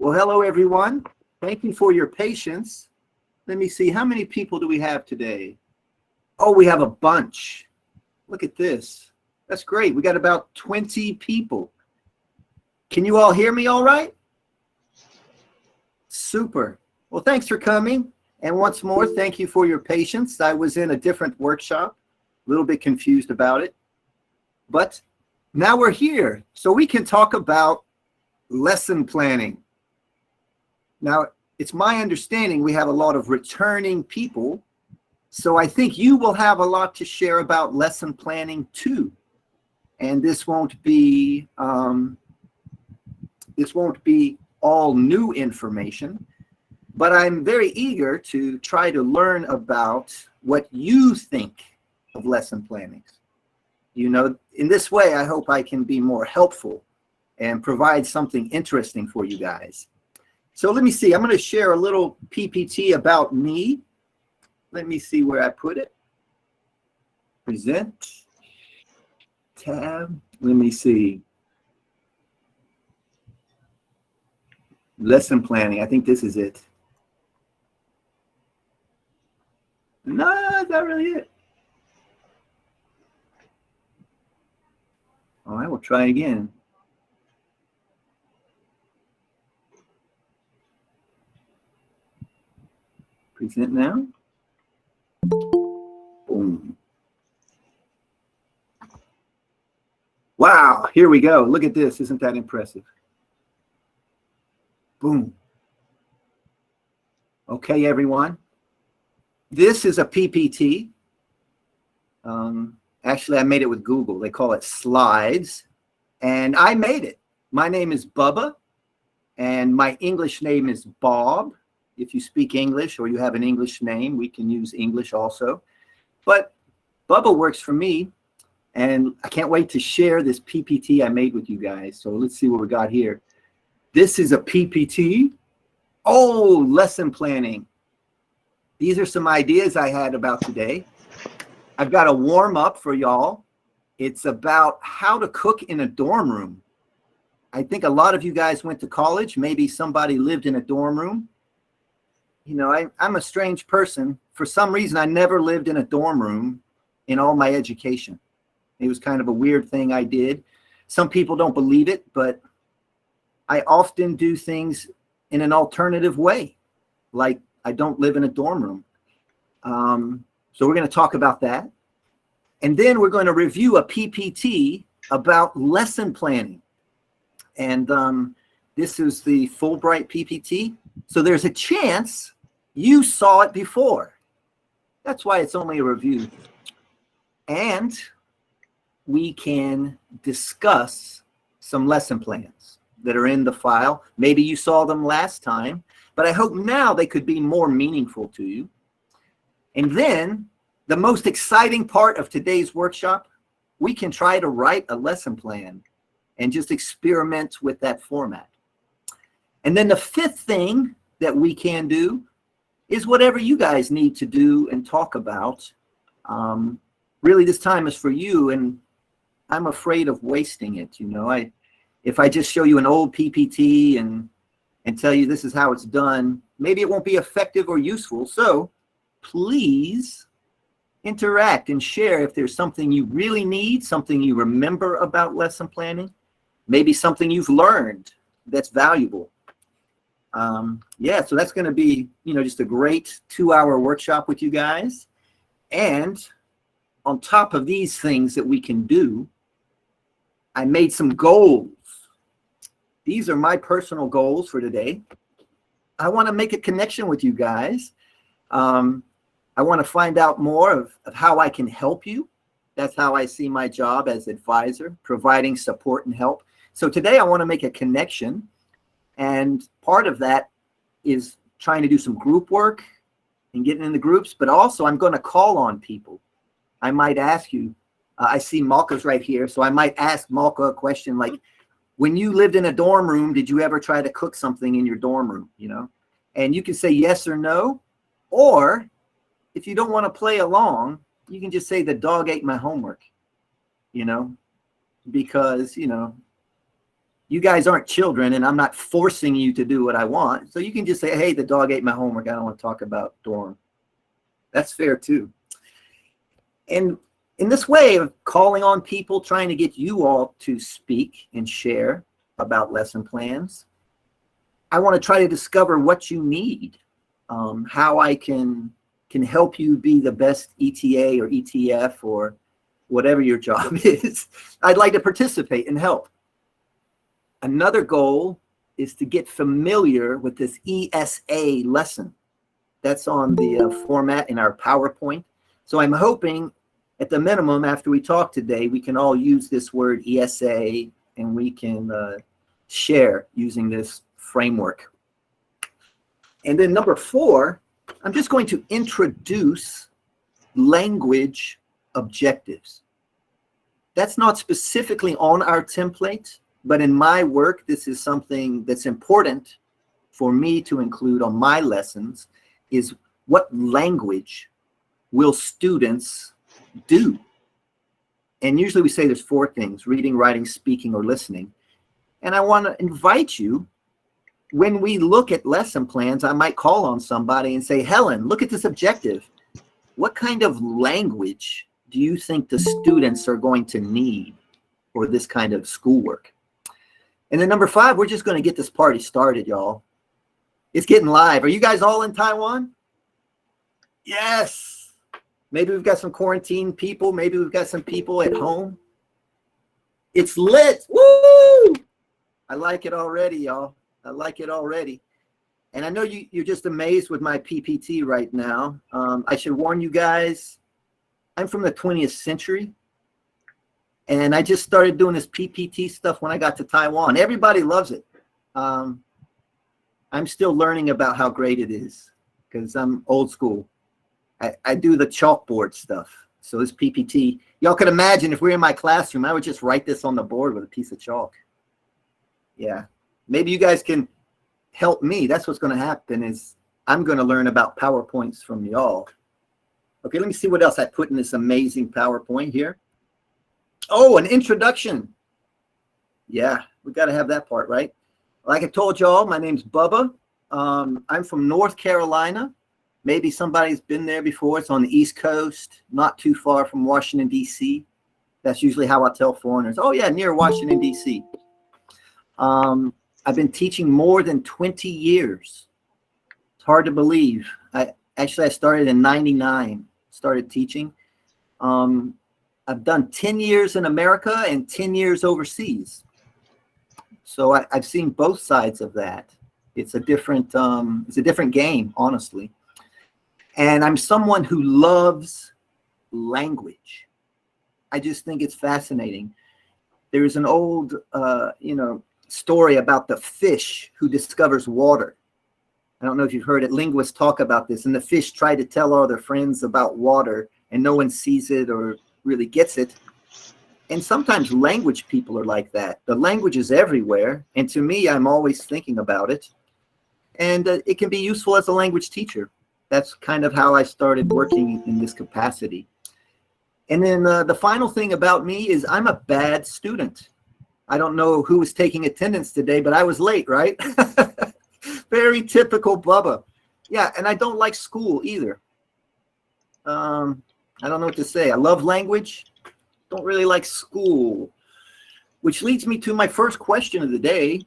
Well, hello, everyone. Thank you for your patience. Let me see. How many people do we have today? Oh, we have a bunch. Look at this. That's great. We got about 20 people. Can you all hear me all right? Super. Well, thanks for coming. And once more, thank you for your patience. I was in a different workshop, a little bit confused about it. But now we're here, so we can talk about lesson planning. Now, it's my understanding we have a lot of returning people, so I think you will have a lot to share about lesson planning too. And this won't be all new information, but I'm very eager to try to learn about what you think of lesson planning. You know, in this way, I hope I can be more helpful and provide something interesting for you guys. So let me see. I'm going to share a little PPT about me. Let me see where I put it. Present. Tab. Let me see. Lesson planning. I think this is it. No, that's not really it. All right, we'll try again. Present now. Boom. Wow, here we go. Look at this. Isn't that impressive? Boom. Okay, everyone. This is a PPT. Actually, I made it with Google. They call it slides. And I made it. My name is Bubba. And my English name is Bob. If you speak English or you have an English name, we can use English also. But Bubba works for me. And I can't wait to share this PPT I made with you guys. So let's see what we got here. This is a PPT. Oh, lesson planning. These are some ideas I had about today. I've got a warm up for y'all. It's about how to cook in a dorm room. I think a lot of you guys went to college. Maybe somebody lived in a dorm room. You know, I'm a strange person. For some reason, I never lived in a dorm room in all my education. It was kind of a weird thing I did. Some people don't believe it, but I often do things in an alternative way. Like I don't live in a dorm room. So we're going to talk about that. And then we're going to review a PPT about lesson planning. And this is the Fulbright PPT. So there's a chance you saw it before. That's why it's only a review. And we can discuss some lesson plans that are in the file. Maybe you saw them last time, but I hope now they could be more meaningful to you. And then the most exciting part of today's workshop, we can try to write a lesson plan and just experiment with that format. And then the fifth thing that we can do is whatever you guys need to do and talk about. Really, this time is for you, and I'm afraid of wasting it. You know, if I just show you an old PPT and tell you this is how it's done, maybe it won't be effective or useful. So please interact and share if there's something you really need, something you remember about lesson planning, maybe something you've learned that's valuable. Yeah, so that's going to be, you know, just a great 2-hour workshop with you guys. And on top of these things that we can do, I made some goals. These are my personal goals for today. I want to make a connection with you guys. I want to find out more of how I can help you. That's how I see my job as advisor, providing support and help. So today I want to make a connection. And part of that is trying to do some group work and getting in the groups. But also I'm going to call on people. I might ask you, I see Malka's right here. So I might ask Malka a question like, when you lived in a dorm room, did you ever try to cook something in your dorm room? You know, and you can say yes or no. Or if you don't want to play along, you can just say the dog ate my homework, you know, because, you know, you guys aren't children and I'm not forcing you to do what I want. So you can just say, hey, the dog ate my homework. I don't want to talk about dorm. That's fair too. And in this way of calling on people, trying to get you all to speak and share about lesson plans, I want to try to discover what you need, how I can help you be the best ETA or ETF or whatever your job is. I'd like to participate and help. Another goal is to get familiar with this ESA lesson. That's on the format in our PowerPoint. So I'm hoping at the minimum, after we talk today, we can all use this word ESA and we can share using this framework. And then number 4, I'm just going to introduce language objectives. That's not specifically on our template, but in my work, this is something that's important for me to include on my lessons, is what language will students do? And usually we say there's 4 things: reading, writing, speaking, or listening. And I want to invite you, when we look at lesson plans, I might call on somebody and say, Helen, look at this objective. What kind of language do you think the students are going to need for this kind of schoolwork? And then number 5, we're just going to get this party started, y'all. It's getting live. Are you guys all in Taiwan? Yes. Maybe we've got some quarantine people. Maybe we've got some people at home. It's lit. Woo! I like it already, y'all. I like it already. And I know you're just amazed with my PPT right now. I should warn you guys, I'm from the 20th century. And I just started doing this PPT stuff when I got to Taiwan. Everybody loves it. I'm still learning about how great it is because I'm old school. I do the chalkboard stuff. So this PPT, y'all could imagine if we were in my classroom, I would just write this on the board with a piece of chalk. Yeah. Maybe you guys can help me. That's what's going to happen is I'm going to learn about PowerPoints from y'all. Okay, let me see what else I put in this amazing PowerPoint here. Oh, an introduction. Yeah, we got to have that part, right? Like I told y'all, my name's Bubba. I'm from North Carolina. Maybe somebody's been there before. It's on the East Coast, not too far from Washington, D.C. That's usually how I tell foreigners. Oh, yeah, near Washington, D.C. I've been teaching more than 20 years. It's hard to believe. I started in 99, started teaching. I've done 10 years in America and 10 years overseas. So I've seen both sides of that. It's a different game, honestly. And I'm someone who loves language. I just think it's fascinating. There's an old, story about the fish who discovers water. I don't know if you've heard it. Linguists talk about this. And the fish try to tell all their friends about water, and no one sees it or really gets it. And sometimes language people are like that. The language is everywhere. And to me, I'm always thinking about it. And it can be useful as a language teacher. That's kind of how I started working in this capacity. And then the final thing about me is I'm a bad student. I don't know who was taking attendance today, but I was late, right? Very typical Bubba. Yeah, and I don't like school either. I don't know what to say. I love language. Don't really like school. Which leads me to my first question of the day.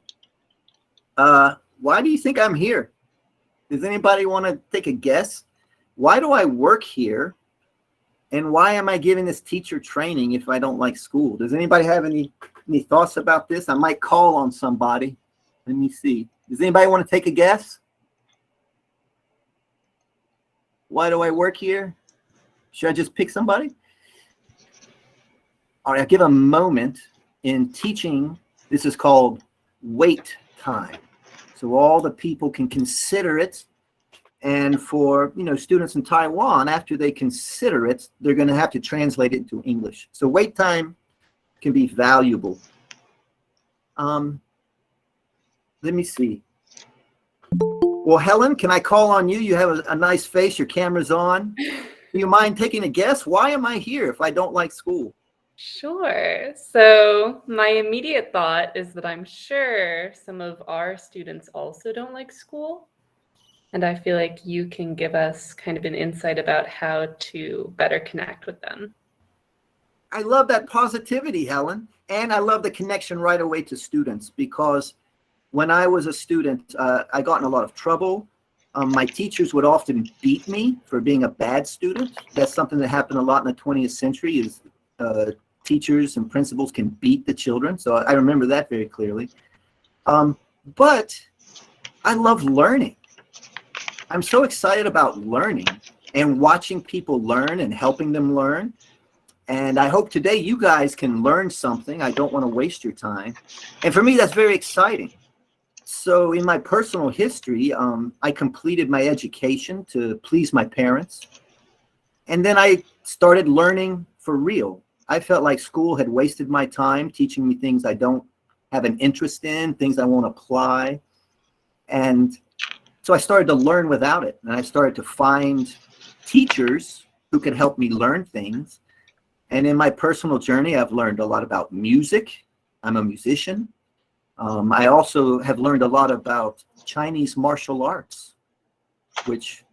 Why do you think I'm here? Does anybody want to take a guess? Why do I work here? And why am I giving this teacher training if I don't like school? Does anybody have any thoughts about this? I might call on somebody. Let me see. Does anybody want to take a guess? Why do I work here? Should I just pick somebody? All right, I'll give a moment. In teaching, this is called wait time. So all the people can consider it. And for students in Taiwan, after they consider it, they're going to have to translate it into English. So wait time can be valuable. Let me see. Well, Helen, can I call on you? You have a nice face. Your camera's on. Do you mind taking a guess? Why am I here if I don't like school? Sure. So my immediate thought is that I'm sure some of our students also don't like school. And I feel like you can give us kind of an insight about how to better connect with them. I love that positivity, Helen. And I love the connection right away to students because when I was a student, I got in a lot of trouble. My teachers would often beat me for being a bad student. That's something that happened a lot in the 20th century is teachers and principals can beat the children. So I remember that very clearly. But I love learning. I'm so excited about learning and watching people learn and helping them learn. And I hope today you guys can learn something. I don't want to waste your time. And for me, that's very exciting. So in my personal history, I completed my education to please my parents. And then I started learning for real. I felt like school had wasted my time teaching me things I don't have an interest in, things I won't apply. And so I started to learn without it. And I started to find teachers who could help me learn things. And in my personal journey, I've learned a lot about music. I'm a musician. I also have learned a lot about Chinese martial arts, which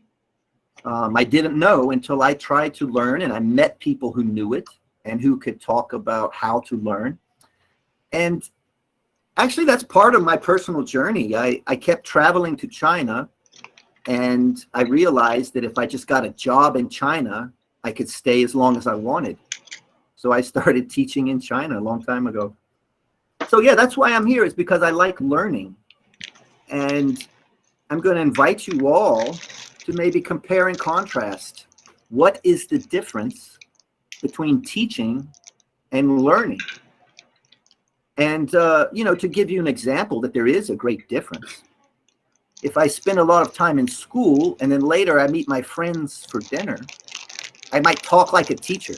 I didn't know until I tried to learn and I met people who knew it and who could talk about how to learn. And actually, that's part of my personal journey. I kept traveling to China and I realized that if I just got a job in China, I could stay as long as I wanted. So I started teaching in China a long time ago. So yeah, that's why I'm here, is because I like learning. And I'm going to invite you all to maybe compare and contrast. What is the difference between teaching and learning? And, to give you an example that there is a great difference. If I spend a lot of time in school and then later I meet my friends for dinner, I might talk like a teacher.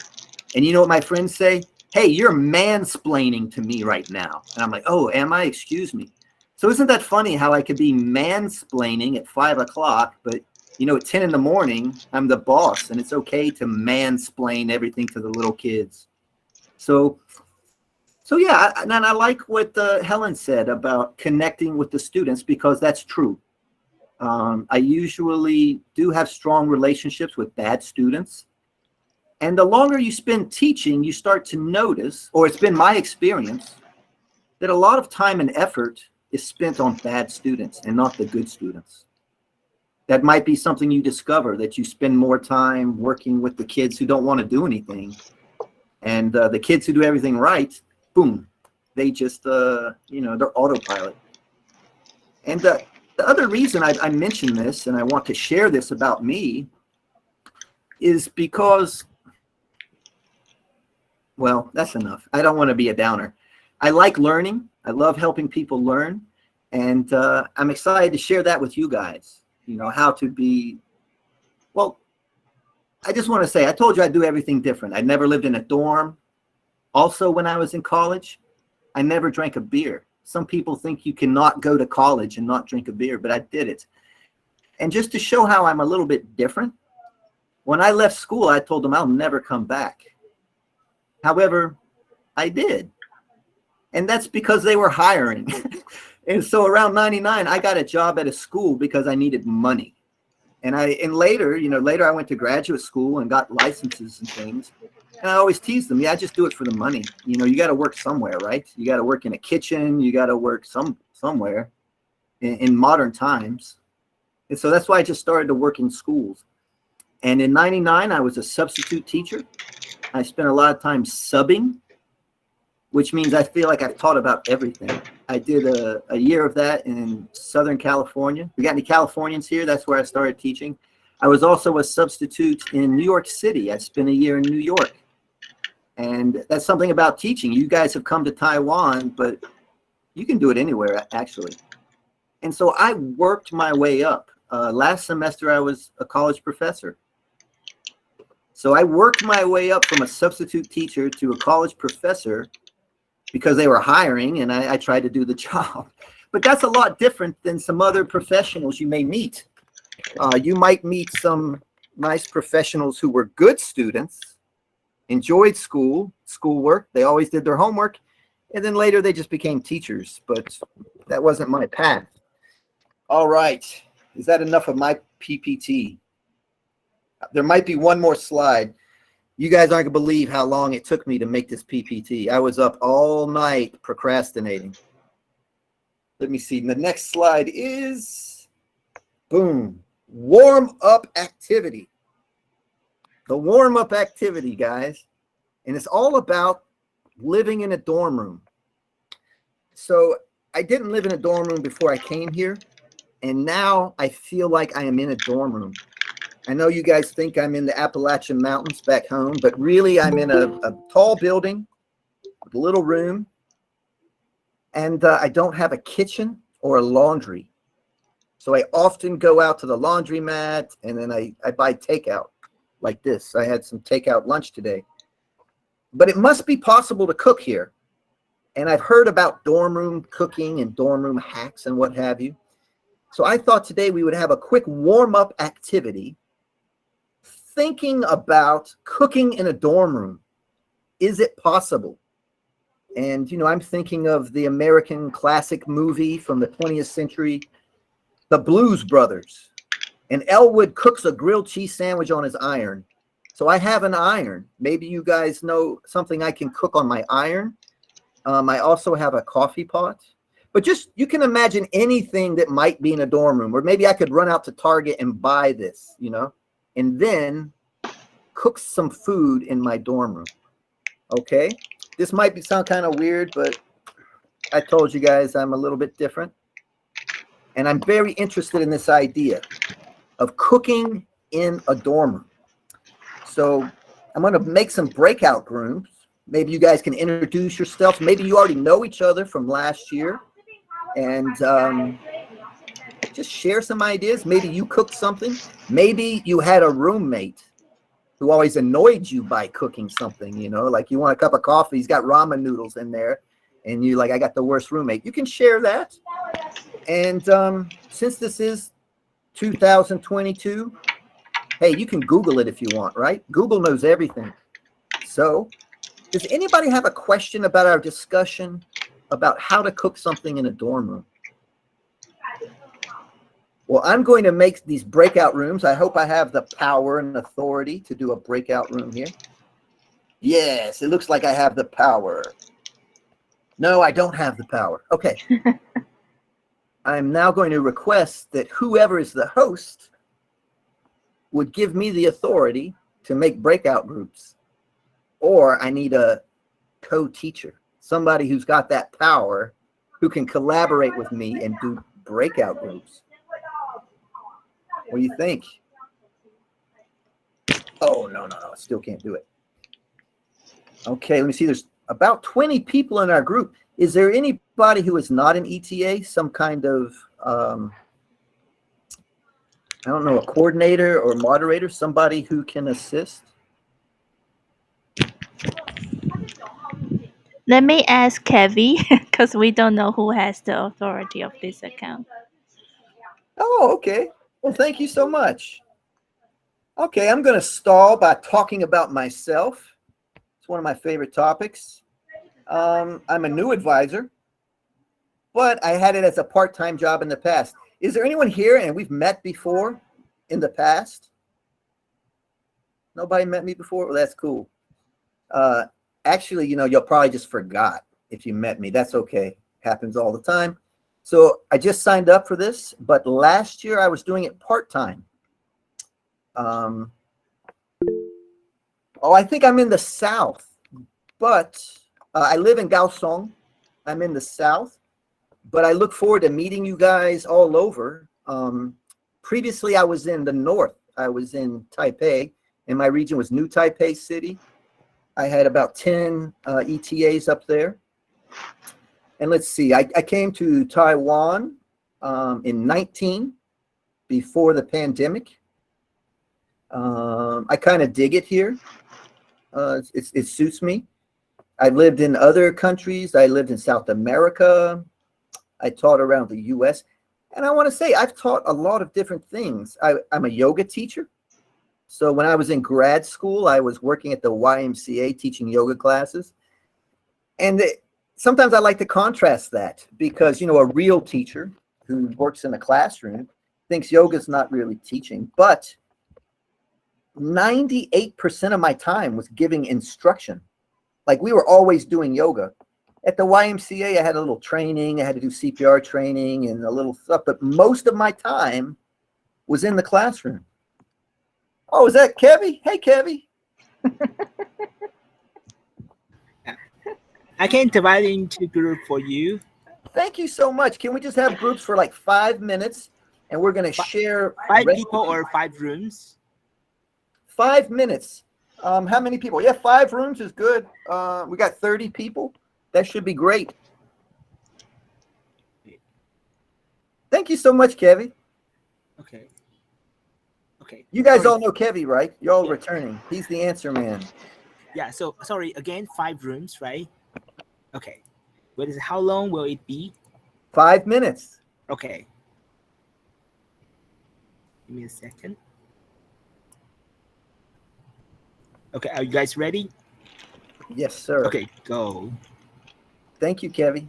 And you know what my friends say? Hey, you're mansplaining to me right now. And I'm like, oh, am I? Excuse me. So isn't that funny how I could be mansplaining at 5 o'clock, but at 10 in the morning, I'm the boss and it's okay to mansplain everything to the little kids. So yeah, and I like what Helen said about connecting with the students, because that's true. I usually do have strong relationships with bad students. And the longer you spend teaching, you start to notice, or it's been my experience, that a lot of time and effort is spent on bad students and not the good students. That might be something you discover, that you spend more time working with the kids who don't want to do anything. And the kids who do everything right, boom, they just, they're autopilot. And the other reason I mention this, and I want to share this about me, is because, well, that's enough. I don't want to be a downer. I like learning. I love helping people learn. And I'm excited to share that with you guys, how to be, well, I just want to say, I told you I'd do everything different. I never lived in a dorm. Also, when I was in college, I never drank a beer. Some people think you cannot go to college and not drink a beer, but I did it. And just to show how I'm a little bit different, when I left school, I told them I'll never come back. However, I did. And that's because they were hiring. And so around 99, I got a job at a school because I needed money. And later I went to graduate school and got licenses and things. And I always tease them, yeah, I just do it for the money. You got to work somewhere, right? You got to work in a kitchen. You got to work somewhere in modern times. And so that's why I just started to work in schools. And in 99, I was a substitute teacher. I spent a lot of time subbing, which means I feel like I've taught about everything. I did a year of that in Southern California. We got any Californians here? That's where I started teaching. I was also a substitute in New York City. I spent a year in New York. And that's something about teaching. You guys have come to Taiwan, but you can do it anywhere, actually. And so I worked my way up. Last semester, I was a college professor. So I worked my way up from a substitute teacher to a college professor because they were hiring, and I tried to do the job. But that's a lot different than some other professionals you may meet. You might meet some nice professionals who were good students, enjoyed schoolwork. They always did their homework. And then later they just became teachers, but that wasn't my path. All right. Is that enough of my PPT? There might be one more slide. You guys aren't going to believe how long it took me to make this PPT. I was up all night procrastinating. Let me see. The next slide is, boom, warm-up activity. The warm-up activity, guys. And it's all about living in a dorm room. So I didn't live in a dorm room before I came here. And now I feel like I am in a dorm room. I know you guys think I'm in the Appalachian Mountains back home, but really I'm in a tall building with a little room. And I don't have a kitchen or a laundry. So I often go out to the laundromat and then I buy takeout like this. I had some takeout lunch today. But it must be possible to cook here. And I've heard about dorm room cooking and dorm room hacks and what have you. So I thought today we would have a quick warm-up activity thinking about cooking in a dorm room. Is it possible? And, you know, I'm thinking of the American classic movie from the 20th century, The Blues Brothers. And Elwood cooks a grilled cheese sandwich on his iron. So I have an iron. Maybe you guys know something I can cook on my iron. I also have a coffee pot. But just, you can imagine anything that might be in a dorm room. Or maybe I could run out to Target and buy this, you know, and then cook some food in my dorm room. Okay? This might sound kind of weird, but I told you guys I'm a little bit different. And I'm very interested in this idea of cooking in a dorm room. So I'm going to make some breakout rooms. Maybe you guys can introduce yourselves. Maybe you already know each other from last year. And just share some ideas. Maybe you cooked something. Maybe you had a roommate who always annoyed you by cooking something, you know, like you want a cup of coffee, he's got ramen noodles in there, and you like, I got the worst roommate. You can share that. And since this is 2022, hey, you can Google it if you want, right? Google knows everything. So does anybody have a question about our discussion about how to cook something in a dorm room? Well, I'm going to make these breakout rooms. I hope I have the power and authority to do a breakout room here. Yes, it looks like I have the power. No, I don't have the power. Okay. I'm now going to request that whoever is the host would give me the authority to make breakout groups. Or I need a co-teacher, somebody who's got that power, who can collaborate with me and do breakout groups. What do you think? Oh, no, I still can't do it. Okay, let me see. There's about 20 people in our group. Is there anybody who is not an ETA, some kind of, I don't know, a coordinator or moderator, somebody who can assist? Let me ask Kevin, because we don't know who has the authority of this account. Oh, okay. Well, thank you so much. Okay, I'm going to stall by talking about myself. It's one of my favorite topics. I'm a new advisor, but I had it as a part-time job in the past. Is there anyone here and we've met before in the past? Nobody met me before? Well, that's cool. Actually, you know, you'll probably just forgot if you met me. That's okay. Happens all the time. So I just signed up for this, but last year I was doing it part-time. Oh, I think I'm in the South, but I live in Kaohsiung. I'm in the South, but I look forward to meeting you guys all over. Previously, I was in the North. I was in Taipei, and my region was New Taipei City. I had about 10 ETAs up there. And let's see, I came to Taiwan in 19 before the pandemic. I kind of dig it here. It suits me. I lived in other countries. I lived in South America. I taught around the US. And I want to say I've taught a lot of different things. I'm a yoga teacher. So when I was in grad school, I was working at the YMCA teaching yoga classes. And sometimes I like to contrast that because, you know, a real teacher who works in a classroom thinks yoga is not really teaching, but 98% of my time was giving instruction. Like we were always doing yoga. At the YMCA, I had a little training. I had to do CPR training and a little stuff, but most of my time was in the classroom. Oh, is that Kevy? Hey, Kevy. I can divide into group for you. Thank you so much. Can we just have groups for like 5 minutes and we're going to share 5 people or 5 rooms? 5 minutes. How many people? Yeah, 5 rooms is good. We got 30 people. That should be great. Thank you so much, Kevy. Okay. Okay. You guys Sorry. all know Kevy, right? You're all Yeah. returning. He's the answer man. Yeah. So sorry again. 5 rooms, right? Okay. What is? How long will it be? 5 minutes. Okay. Give me a second. Okay. Are you guys ready? Yes, sir. Okay. Go. Thank you, Kevy.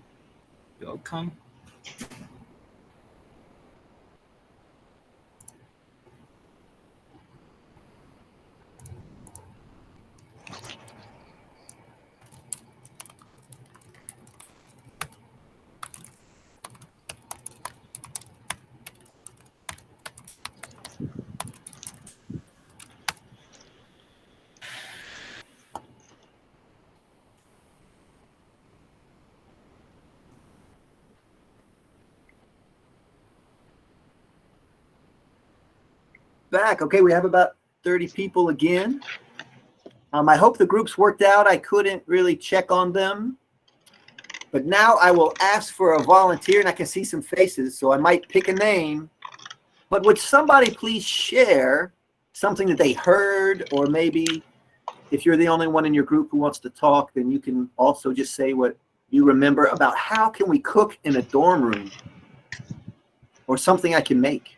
You're welcome. Back. Okay, we have about 30 people again. I hope the groups worked out. I couldn't really check on them. But now I will ask for a volunteer, and I can see some faces, so I might pick a name. But would somebody please share something that they heard, or maybe if you're the only one in your group who wants to talk, then you can also just say what you remember about how can we cook in a dorm room, or something I can make.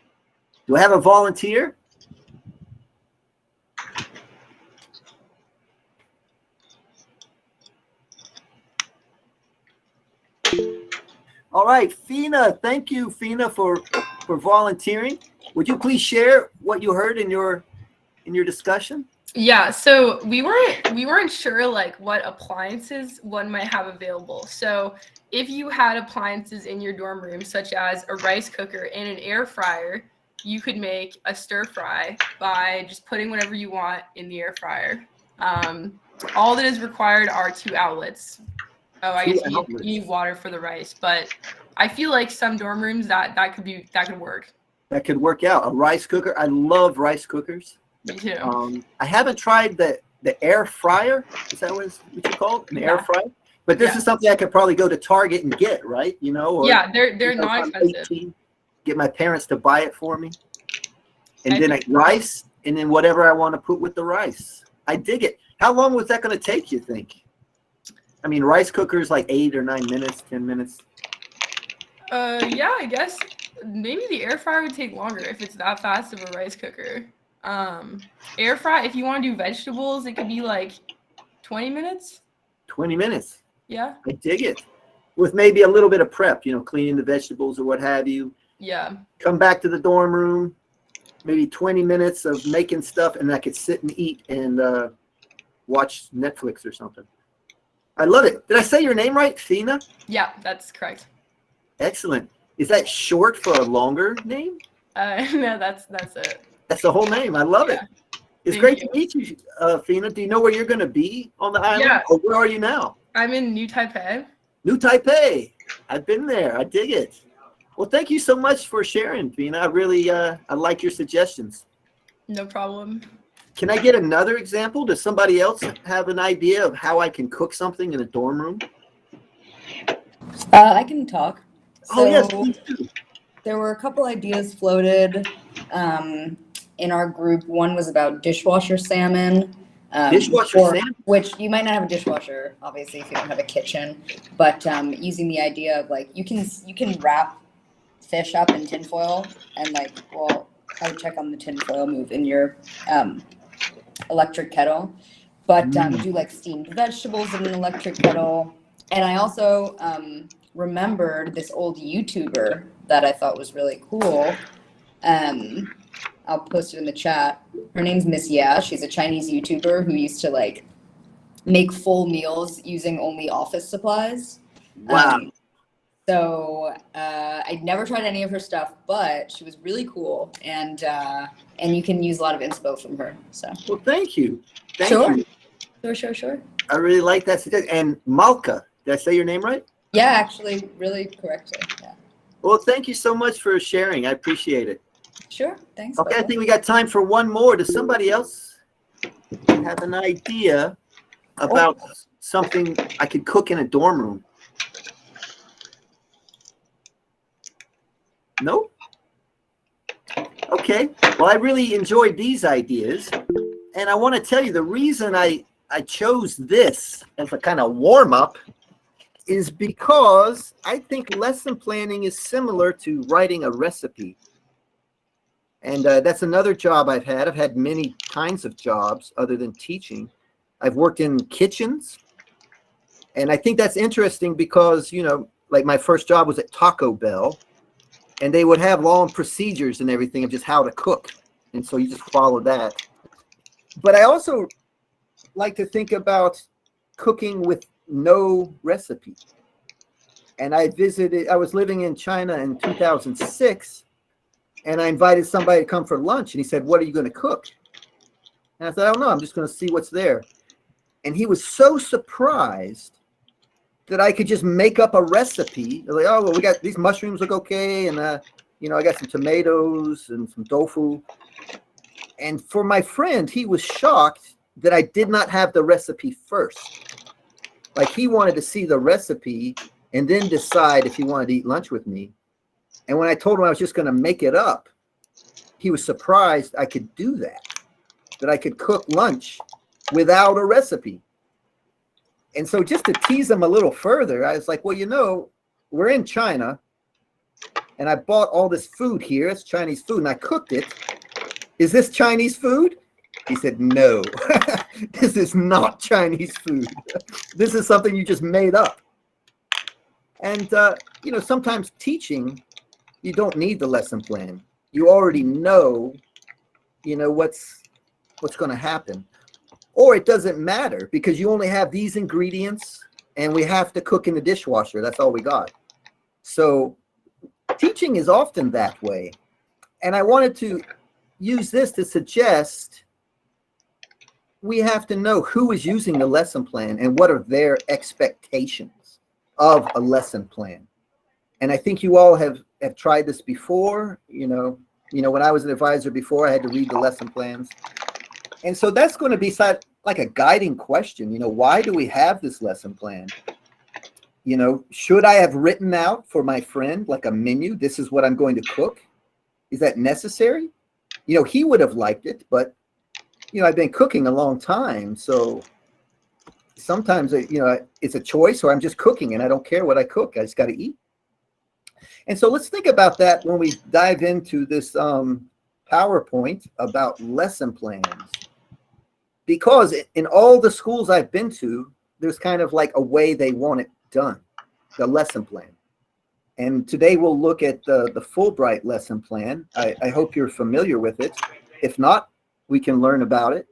Do I have a volunteer? All right, Fina, thank you, Fina, for volunteering. Would you please share what you heard in your discussion? Yeah, so we weren't sure like what appliances one might have available. So if you had appliances in your dorm room, such as a rice cooker and an air fryer, you could make a stir fry by just putting whatever you want in the air fryer. All that is required are 2 outlets. Oh, I guess you need water for the rice, but I feel like some dorm rooms that could work. That could work out. A rice cooker. I love rice cookers. Me too. I haven't tried the air fryer. Is that what you call it? An air fryer? But this is something I could probably go to Target and get, right? You know? Or, yeah, they're not expensive. 18, get my parents to buy it for me. And then rice, and then whatever I want to put with the rice. I dig it. How long was that going to take, you think? I mean, rice cookers like 8 or 9 minutes, 10 minutes. Yeah, I guess maybe the air fryer would take longer if it's that fast of a rice cooker. Air fry, if you want to do vegetables, it could be like 20 minutes. 20 minutes. Yeah. I dig it. With maybe a little bit of prep, you know, cleaning the vegetables or what have you. Yeah. Come back to the dorm room, maybe 20 minutes of making stuff, and I could sit and eat and watch Netflix or something. I love it. Did I say your name right? Fina? Yeah, that's correct. Excellent. Is that short for a longer name? No, that's it. That's the whole name. I love it. It's Thank great you. to meet you, Fina. Do you know where you're going to be on the island? Yeah. Or where are you now? I'm in New Taipei. New Taipei. I've been there. I dig it. Well, thank you so much for sharing, Fina. I really I like your suggestions. No problem. Can I get another example? Does somebody else have an idea of how I can cook something in a dorm room? I can talk. Oh, yes, please do. There were a couple ideas floated in our group. One was about dishwasher salmon. Salmon? Which you might not have a dishwasher, obviously, if you don't have a kitchen. But using the idea of like you can wrap fish up in tinfoil and like, well, how to check on the tinfoil move in your electric kettle. But do like steamed vegetables in an electric kettle. And I also remembered this old YouTuber that I thought was really cool. I'll post it in the chat. Her name's Miss Yeah. She's a Chinese YouTuber who used to like make full meals using only office supplies. Wow. So I'd never tried any of her stuff, but she was really cool, and you can use a lot of inspo from her. So Well, thank you. Thank Sure. you. Sure. I really like that suggestion. And Malka, did I say your name right? Yeah, actually, really correctly. Yeah. Well, thank you so much for sharing. I appreciate it. Sure. Thanks. Okay, I Bubba. think we got time for one more. Does somebody else have an idea about something I could cook in a dorm room? No? Okay. Well, I really enjoyed these ideas. And I want to tell you the reason I chose this as a kind of warm-up is because I think lesson planning is similar to writing a recipe. And that's another job I've had. I've had many kinds of jobs other than teaching. I've worked in kitchens. And I think that's interesting because, you know, like my first job was at Taco Bell. And they would have long procedures and everything of just how to cook. And so you just follow that. But I also like to think about cooking with no recipe. And I was living in China in 2006. And I invited somebody to come for lunch. And he said, "What are you going to cook?" And I said, "I don't know. I'm just going to see what's there." And he was so surprised that I could just make up a recipe. Like, "Oh, well, we got these mushrooms look okay. And, you know, I got some tomatoes and some tofu." And for my friend, he was shocked that I did not have the recipe first. Like, he wanted to see the recipe and then decide if he wanted to eat lunch with me. And when I told him I was just going to make it up, he was surprised I could do that I could cook lunch without a recipe. And so just to tease him a little further, I was like, "Well, you know, we're in China, and I bought all this food here. It's Chinese food, and I cooked it. Is this Chinese food?" He said, "No, this is not Chinese food. This is something you just made up." And, you know, sometimes teaching, you don't need the lesson plan. You already know, you know, what's going to happen. Or it doesn't matter because you only have these ingredients and we have to cook in the dishwasher. That's all we got. So teaching is often that way. And I wanted to use this to suggest we have to know who is using the lesson plan and what are their expectations of a lesson plan. And I think you all have tried this before. You know, when I was an advisor before, I had to read the lesson plans. And so that's going to be like a guiding question. You know, why do we have this lesson plan? You know, should I have written out for my friend like a menu? This is what I'm going to cook. Is that necessary? You know, he would have liked it, but, you know, I've been cooking a long time. So sometimes, you know, it's a choice, or I'm just cooking and I don't care what I cook. I just got to eat. And so let's think about that when we dive into this PowerPoint about lesson plans. Because in all the schools I've been to, there's kind of like a way they want it done, the lesson plan. And today we'll look at the Fulbright lesson plan. I hope you're familiar with it. If not, we can learn about it.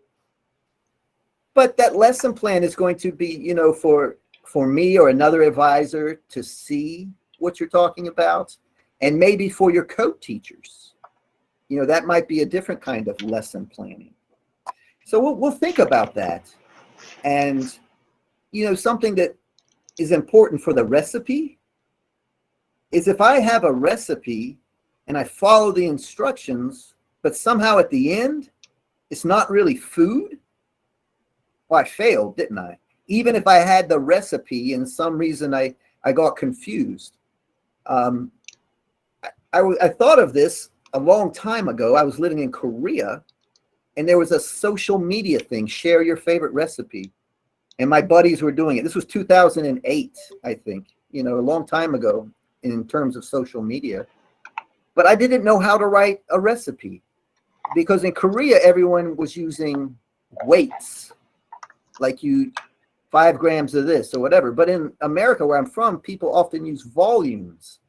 But that lesson plan is going to be, you know, for me or another advisor to see what you're talking about, and maybe for your co-teachers. You know, that might be a different kind of lesson planning. So we'll think about that. And, you know, something that is important for the recipe is if I have a recipe and I follow the instructions, but somehow at the end, it's not really food, well, I failed, didn't I? Even if I had the recipe and some reason I got confused. I thought of this a long time ago. I was living in Korea, and there was a social media thing, share your favorite recipe. And my buddies were doing it. This was 2008, I think, you know, a long time ago in terms of social media. But I didn't know how to write a recipe. because in Korea, everyone was using weights, like 5 grams of this or whatever. But in America, where I'm from, people often use volumes.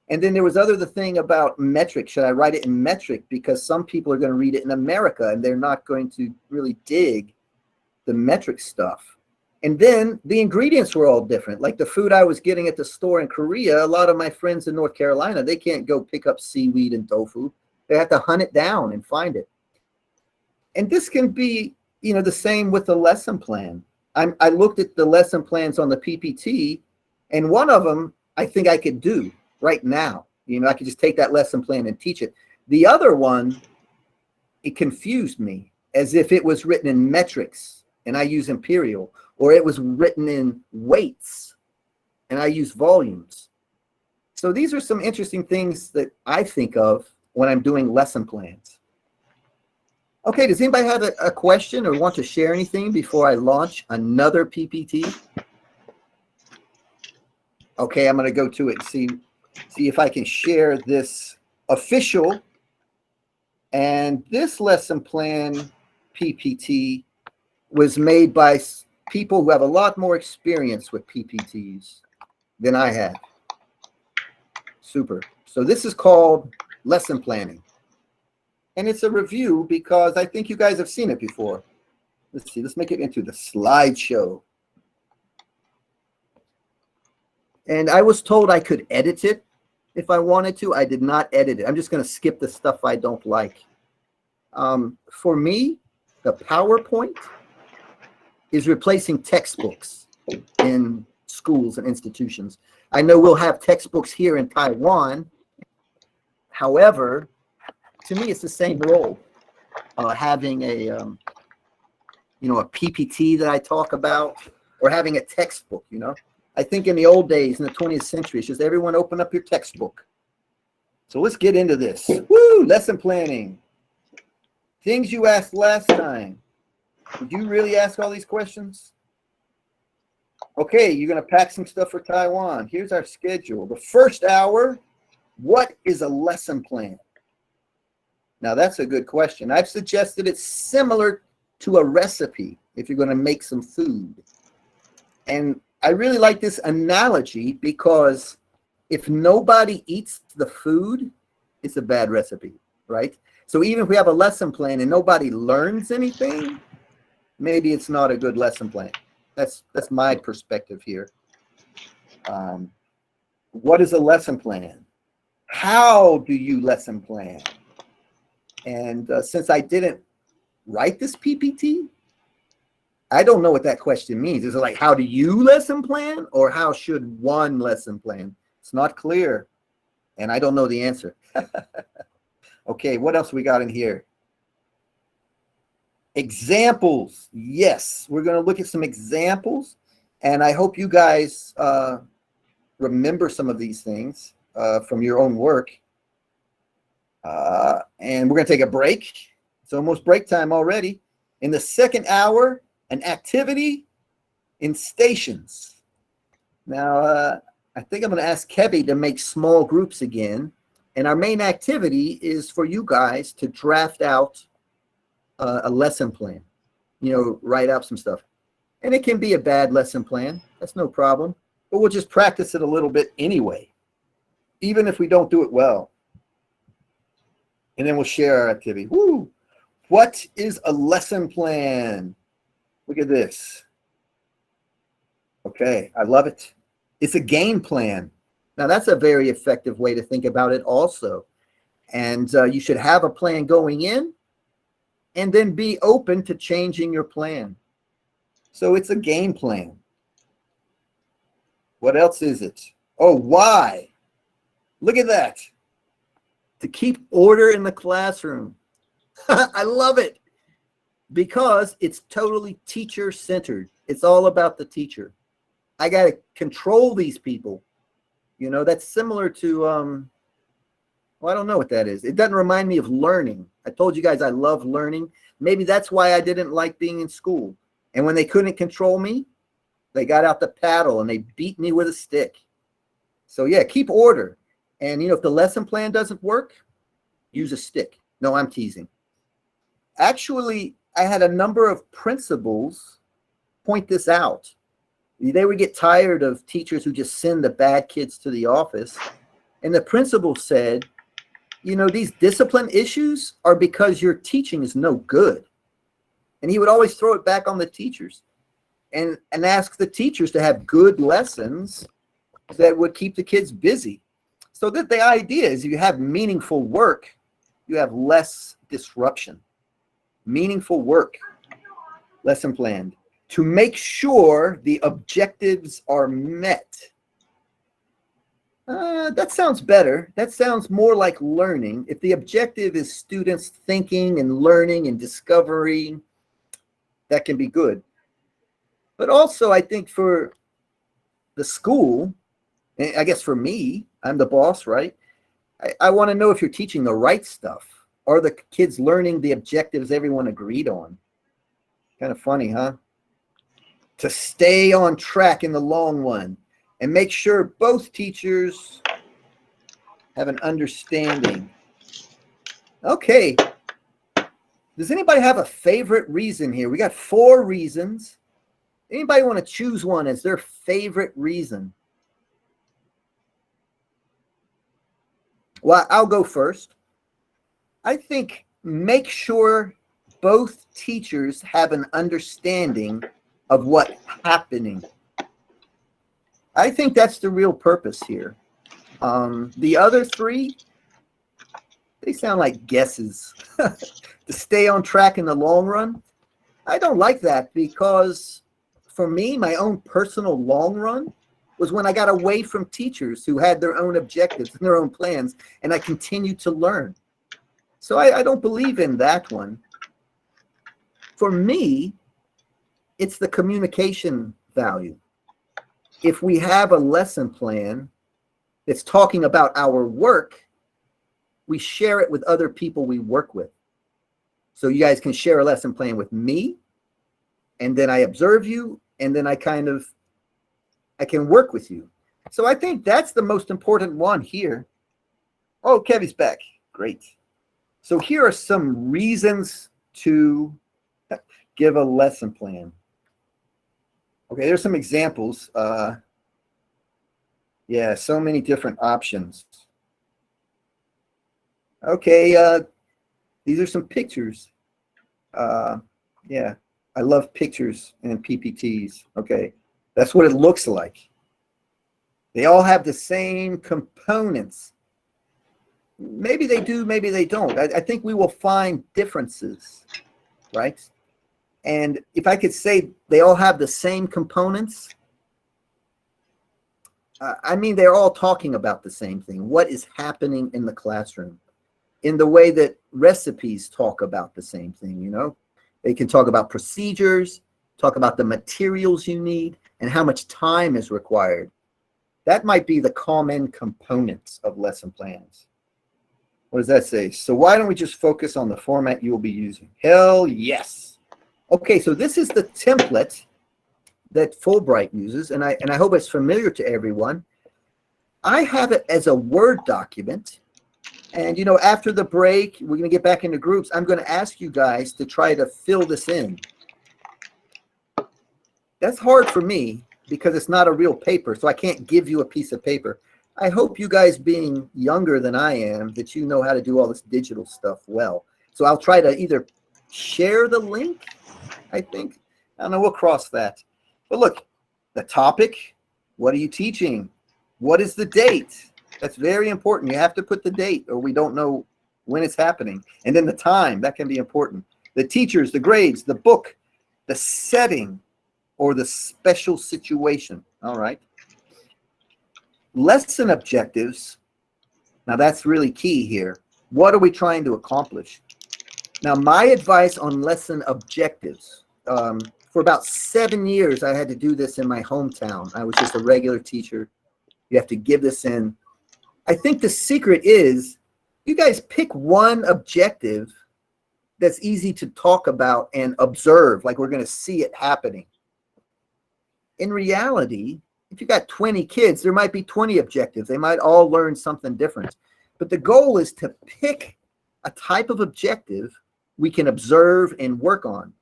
And then there was the thing about metric. Should I write it in metric? Because some people are going to read it in America and they're not going to really dig the metric stuff. And then the ingredients were all different. Like the food I was getting at the store in Korea, a lot of my friends in North Carolina, they can't go pick up seaweed and tofu. They have to hunt it down and find it. And this can be, the same with the lesson plan. I looked at the lesson plans on the PPT, and one of them I think I could do right now. I could just take that lesson plan and teach it. The other one, it confused me, as if it was written in metrics and I use imperial, or it was written in weights and I use volumes. So these are some interesting things that I think of when I'm doing lesson plans. Okay, does anybody have a question or want to share anything before I launch another PPT? Okay, I'm going to go to it and see if I can share this official. And this lesson plan PPT was made by people who have a lot more experience with PPTs than I have. Super. So this is called lesson planning. And it's a review because I think you guys have seen it before. Let's see, let's make it into the slideshow. And I was told I could edit it if I wanted to. I did not edit it. I'm just going to skip the stuff I don't like. For me, the PowerPoint is replacing textbooks in schools and institutions. I know we'll have textbooks here in Taiwan. However, to me, it's the same role. Having a PPT that I talk about, or having a textbook, I think in the old days, in the 20th century, it's just everyone open up your textbook. So let's get into this. Woo! Lesson planning. Things you asked last time. Did you really ask all these questions? Okay, you're going to pack some stuff for Taiwan. Here's our schedule. The first hour, what is a lesson plan? Now, that's a good question. I've suggested it's similar to a recipe if you're going to make some food. And I really like this analogy because if nobody eats the food, it's a bad recipe, right? So even if we have a lesson plan and nobody learns anything, maybe it's not a good lesson plan. That's my perspective here. What is a lesson plan? How do you lesson plan? And since I didn't write this PPT, I don't know what that question means. Is it like, how do you lesson plan, or how should one lesson plan? It's not clear, and I don't know the answer. Okay, what else we got in here? Examples. Yes, we're going to look at some examples, and I hope you guys remember some of these things from your own work. And we're going to take a break. It's almost break time already. In the second hour, an activity in stations. Now, I think I'm going to ask Kevin to make small groups again. And our main activity is for you guys to draft out a lesson plan, write out some stuff. And it can be a bad lesson plan. That's no problem. But we'll just practice it a little bit anyway, even if we don't do it well. And then we'll share our activity. Woo! What is a lesson plan? Look at this. Okay, I love it. It's a game plan. Now, that's a very effective way to think about it also. And you should have a plan going in and then be open to changing your plan. So it's a game plan. What else is it? Oh, why? Look at that. To keep order in the classroom. I love it because it's totally teacher-centered. It's all about the teacher. I got to control these people. That's similar to, I don't know what that is. It doesn't remind me of learning. I told you guys I love learning. Maybe that's why I didn't like being in school. And when they couldn't control me, they got out the paddle and they beat me with a stick. So yeah, keep order. And if the lesson plan doesn't work, use a stick. No, I'm teasing. actually, I had a number of principals point this out. They would get tired of teachers who just send the bad kids to the office. And the principal said, you know, these discipline issues are because your teaching is no good. And he would always throw it back on the teachers and ask the teachers to have good lessons that would keep the kids busy. So that the idea is if you have meaningful work, you have less disruption. Meaningful work, lesson planned, to make sure the objectives are met. That sounds better. That sounds more like learning. If the objective is students thinking and learning and discovering, that can be good. But also, I think for the school, and I guess for me, I'm the boss, right? I want to know if you're teaching the right stuff. Are the kids learning the objectives everyone agreed on? Kind of funny, huh? To stay on track in the long run and make sure both teachers have an understanding. Okay. Does anybody have a favorite reason here? We got 4 reasons. Anybody want to choose one as their favorite reason? Well, I'll go first. I think make sure both teachers have an understanding of what's happening. I think that's the real purpose here. The other 3, they sound like guesses. To stay on track in the long run, I don't like that because for me, my own personal long run was when I got away from teachers who had their own objectives and their own plans, and I continued to learn. So I don't believe in that one. For me, it's the communication value. If we have a lesson plan that's talking about our work, we share it with other people we work with. So you guys can share a lesson plan with me, and then I observe you, and then I can work with you. So I think that's the most important one here. Oh, Kevy's back. Great. So here are some reasons to give a lesson plan. Okay, there's some examples. Yeah, so many different options. Okay, these are some pictures. Yeah, I love pictures and PPTs. Okay, that's what it looks like. They all have the same components. Maybe they do, maybe they don't. I think we will find differences, right? And if I could say they all have the same components, I mean, they're all talking about the same thing. What is happening in the classroom? In the way that recipes talk about the same thing, you know? They can talk about procedures, talk about the materials you need, and how much time is required. That might be the common components of lesson plans. What does that say? So why don't we just focus on the format you will be using? Hell yes. Okay, so this is the template that Fulbright uses, and I hope it's familiar to everyone. I have it as a Word document, and you know, after the break, we're going to get back into groups. I'm going to ask you guys to try to fill this in. That's hard for me because it's not a real paper, so I can't give you a piece of paper. I hope you guys, being younger than I am, that you know how to do all this digital stuff well. So I'll try to either share the link, I think. I don't know, we'll cross that. But look, the topic, what are you teaching? What is the date? That's very important. You have to put the date or we don't know when it's happening. And then the time, that can be important. The teachers, the grades, the book, the setting, or the special situation. All right. Lesson objectives. Now that's really key here. What are we trying to accomplish? Now, my advice on lesson objectives, for about 7 years, I had to do this in my hometown. I was just a regular teacher. You have to give this in. I think the secret is you guys pick one objective that's easy to talk about and observe, like we're going to see it happening. In reality, if you got 20 kids, there might be 20 objectives. They might all learn something different. But the goal is to pick a type of objective we can observe and work on.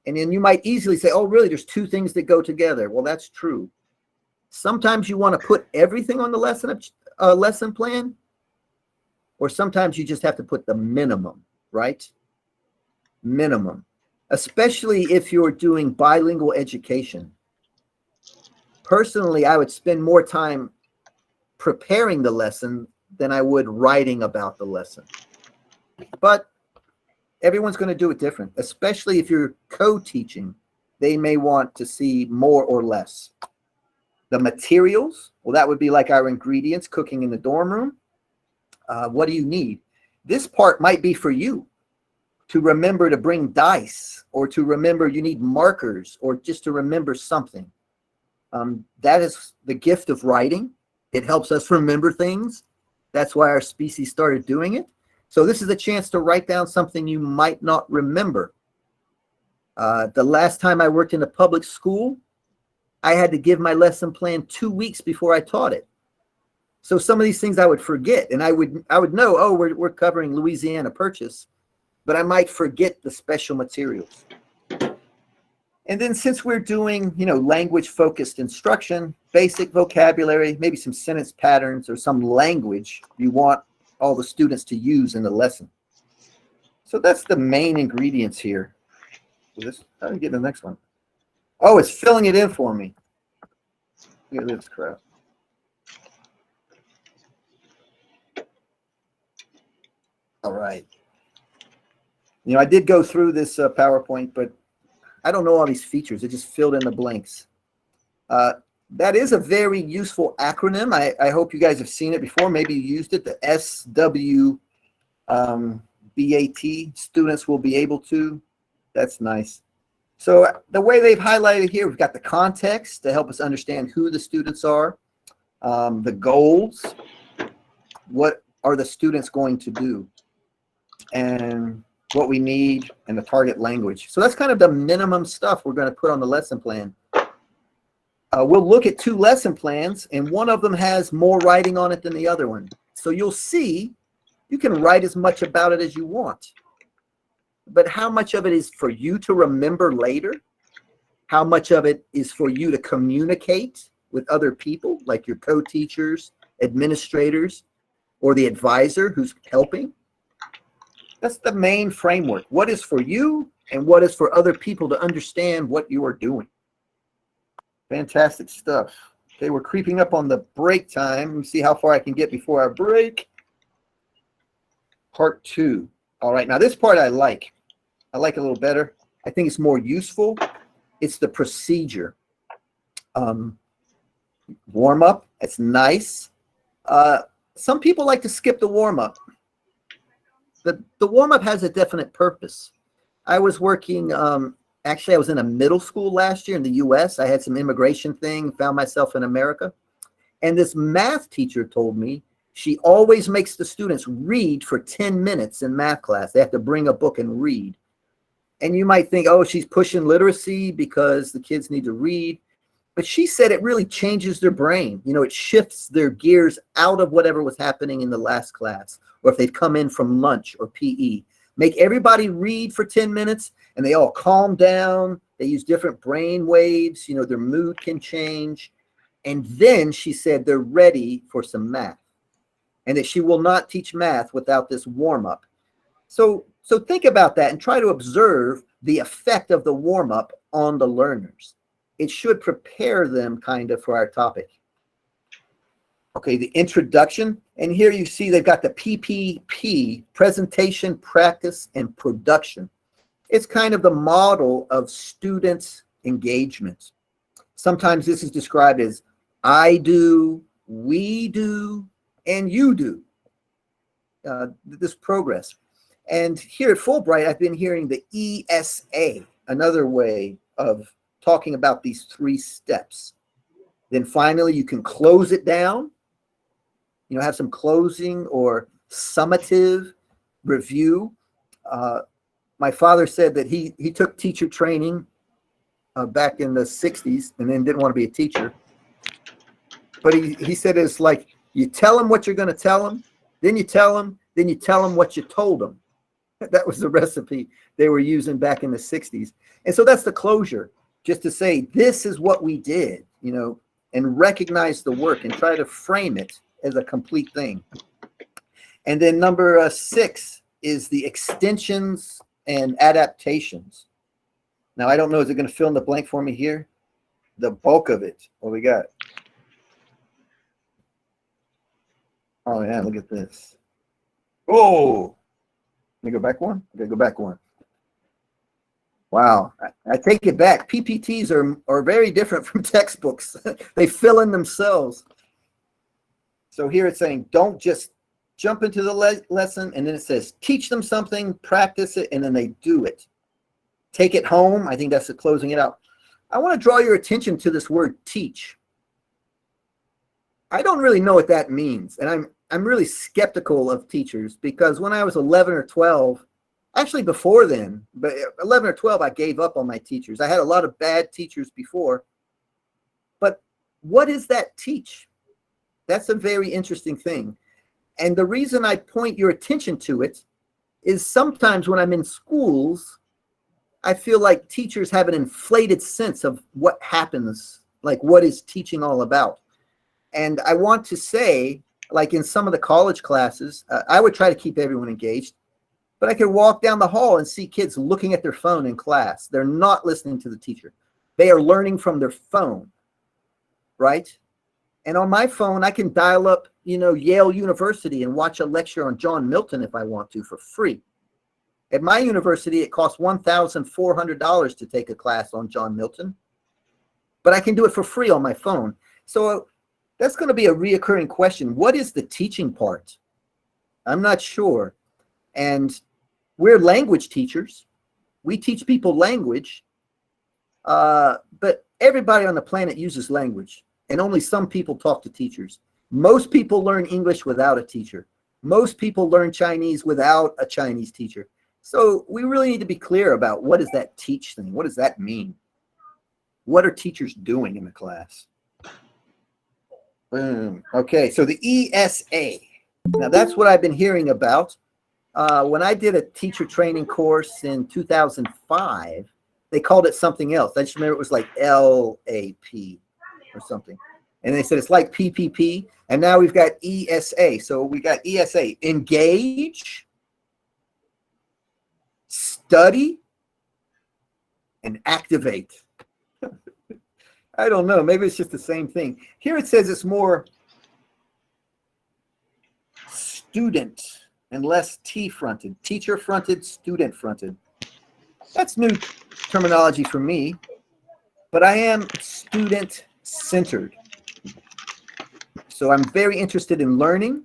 And then you might easily say, oh, really, there's two things that go together. Well, that's true. Sometimes you want to put everything on the lesson plan, or sometimes you just have to put the minimum, right? Minimum, especially if you're doing bilingual education. Personally, I would spend more time preparing the lesson than I would writing about the lesson. But everyone's going to do it different, especially if you're co-teaching. They may want to see more or less. The materials, well, that would be like our ingredients cooking in the dorm room. What do you need? This part might be for you to remember to bring dice, or to remember you need markers, or just to remember something. That is the gift of writing. It helps us remember things. That's why our species started doing it. So this is a chance to write down something you might not remember. The last time I worked in a public school, I had to give my lesson plan 2 weeks before I taught it. So some of these things I would forget, and I would know, oh, we're covering Louisiana Purchase, but I might forget the special materials. And then since we're doing, language-focused instruction, basic vocabulary, maybe some sentence patterns or some language you want all the students to use in the lesson. So that's the main ingredients here. How do I get the next one? Oh, it's filling it in for me. Look at this crap. All right. I did go through this PowerPoint, but I don't know all these features. It just filled in the blanks. That is a very useful acronym. I hope you guys have seen it before. Maybe you used it, the SWBAT. Students will be able to. That's nice. So the way they've highlighted here, we've got the context to help us understand who the students are, the goals, what are the students going to do, and what we need, and the target language. So that's kind of the minimum stuff we're going to put on the lesson plan. We'll look at 2 lesson plans, and one of them has more writing on it than the other one. So you'll see you can write as much about it as you want. But how much of it is for you to remember later? How much of it is for you to communicate with other people, like your co-teachers, administrators, or the advisor who's helping? That's the main framework. What is for you and what is for other people to understand what you are doing. Fantastic stuff. Okay, we're creeping up on the break time. Let me see how far I can get before our break. Part 2. All right, now this part I like. I like it a little better. I think it's more useful. It's the procedure. Warm up, it's nice. Some people like to skip the warm up. The warm up has a definite purpose. I was working, actually I was in a middle school last year in the US. I had some immigration thing, found myself in America. And this math teacher told me she always makes the students read for 10 minutes in math class. They have to bring a book and read. And you might think, oh, she's pushing literacy because the kids need to read. But she said it really changes their brain. It shifts their gears out of whatever was happening in the last class, or if they've come in from lunch or PE. Make everybody read for 10 minutes, and they all calm down. They use different brain waves. Their mood can change. And then she said they're ready for some math, and that she will not teach math without this warm-up. So think about that and try to observe the effect of the warm-up on the learners. It should prepare them kind of for our topic. Okay, the introduction. And here you see they've got the PPP, presentation, practice, and production. It's kind of the model of students' engagement. Sometimes this is described as I do, we do, and you do. This progress. And here at Fulbright, I've been hearing the ESA, another way of talking about these 3 steps. Then finally, you can close it down, have some closing or summative review. My father said that he took teacher training back in the 60s and then didn't want to be a teacher. But he said it's like you tell them what you're going to tell them, then you tell them what you told them. That was the recipe they were using back in the 60s. And so that's the closure, just to say, this is what we did, you know, and recognize the work and try to frame it as a complete thing. And then number 6 is the extensions and adaptations. Now, I don't know, is it going to fill in the blank for me here? The bulk of it. What we got? Oh, yeah, look at this. Oh, let me go back one. Okay, go back one. Wow, I take it back. PPTs are very different from textbooks. They fill in themselves. So here it's saying, don't just jump into the lesson, and then it says, teach them something, practice it, and then they do it. Take it home. I think that's the closing it out. I want to draw your attention to this word teach. I don't really know what that means, and I'm really skeptical of teachers, because when I was 11 or 12, actually before then, but 11 or 12, I gave up on my teachers. I had a lot of bad teachers before. But what is that teach? That's a very interesting thing. And the reason I point your attention to it is sometimes when I'm in schools, I feel like teachers have an inflated sense of what happens, like what is teaching all about. And I want to say, like in some of the college classes, I would try to keep everyone engaged, but I could walk down the hall and see kids looking at their phone in class. They're not listening to the teacher. They are learning from their phone, right? And on my phone, I can dial up, you know, Yale University and watch a lecture on John Milton if I want to for free. At my university, it costs $1,400 to take a class on John Milton, but I can do it for free on my phone. So that's going to be a reoccurring question. What is the teaching part? I'm not sure. And we're language teachers. We teach people language, but everybody on the planet uses language, and only some people talk to teachers. Most people learn English without a teacher. Most people learn Chinese without a Chinese teacher. So we really need to be clear about, what is that teach thing? What does that mean? What are teachers doing in the class? Boom. Okay, so the ESA. Now that's what I've been hearing about. When I did a teacher training course in 2005, they called it something else. I just remember it was like LAP or something. And they said it's like PPP. And now we've got ESA. So we got ESA, engage, study, and activate. I don't know. Maybe it's just the same thing. Here it says it's more student and less T-fronted. Teacher-fronted, student-fronted. That's new terminology for me, but I am student-centered. So I'm very interested in learning,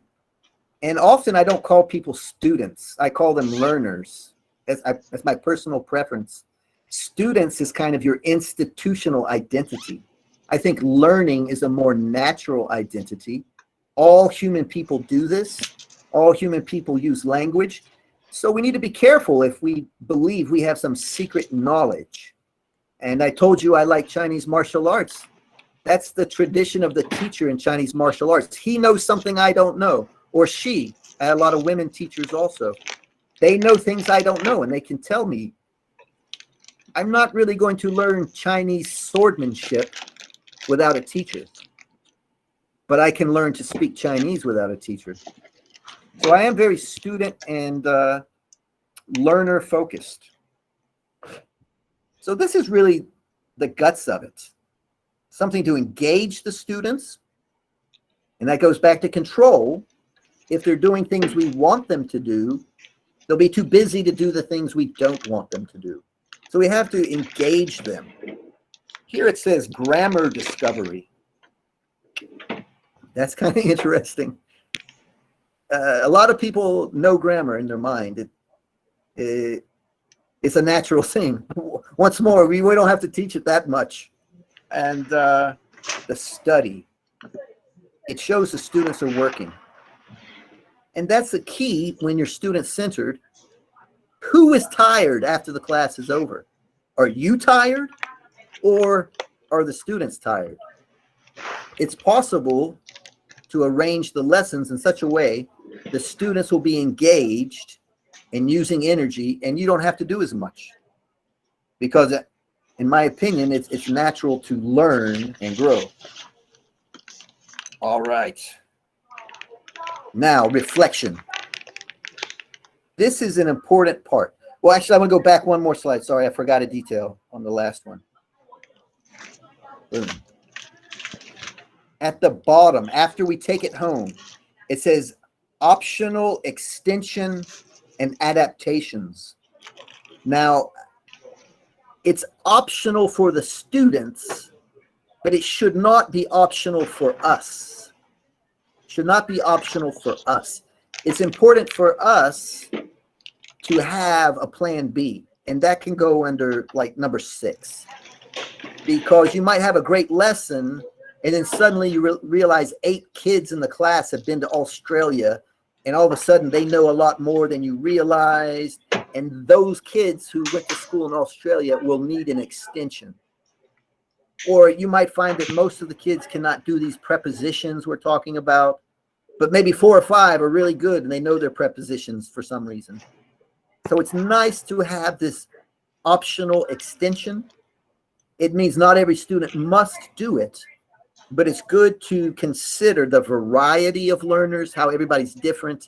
and often I don't call people students. I call them learners. That's my personal preference. Students is kind of your institutional identity. I think learning is a more natural identity. All human people do this. All human people use language. So we need to be careful if we believe we have some secret knowledge. And I told you I like Chinese martial arts. That's the tradition of the teacher in Chinese martial arts. He knows something I don't know, or she. I had a lot of women teachers also. They know things I don't know, and they can tell me. I'm not really going to learn Chinese swordmanship without a teacher, but I can learn to speak Chinese without a teacher. So I am very student and learner focused. So this is really the guts of it. Something to engage the students, and that goes back to control. If they're doing things we want them to do, they'll be too busy to do the things we don't want them to do. So we have to engage them. Here it says grammar discovery. That's kind of interesting. A lot of people know grammar in their mind. It's a natural thing. Once more, we don't have to teach it that much. And the study, it shows the students are working. And that's the key when you're student-centered. Who is tired after the class is over? Are you tired, or are the students tired? It's possible to arrange the lessons in such a way the students will be engaged and using energy, and you don't have to do as much. Because in my opinion, it's natural to learn and grow. All right. Now, reflection. This is an important part. Well, actually, I'm going to go back one more slide. Sorry, I forgot a detail on the last one. Boom. At the bottom, after we take it home, it says optional extension and adaptations. Now, it's optional for the students, but it should not be optional for us. Should not be optional for us. It's important for us to have a plan B, and that can go under like number 6, because you might have a great lesson and then suddenly you realize 8 kids in the class have been to Australia, and all of a sudden they know a lot more than you realized, and those kids who went to school in Australia will need an extension. Or you might find that most of the kids cannot do these prepositions we're talking about, but maybe 4 or 5 are really good and they know their prepositions for some reason. So it's nice to have this optional extension. It means not every student must do it, but it's good to consider the variety of learners, how everybody's different,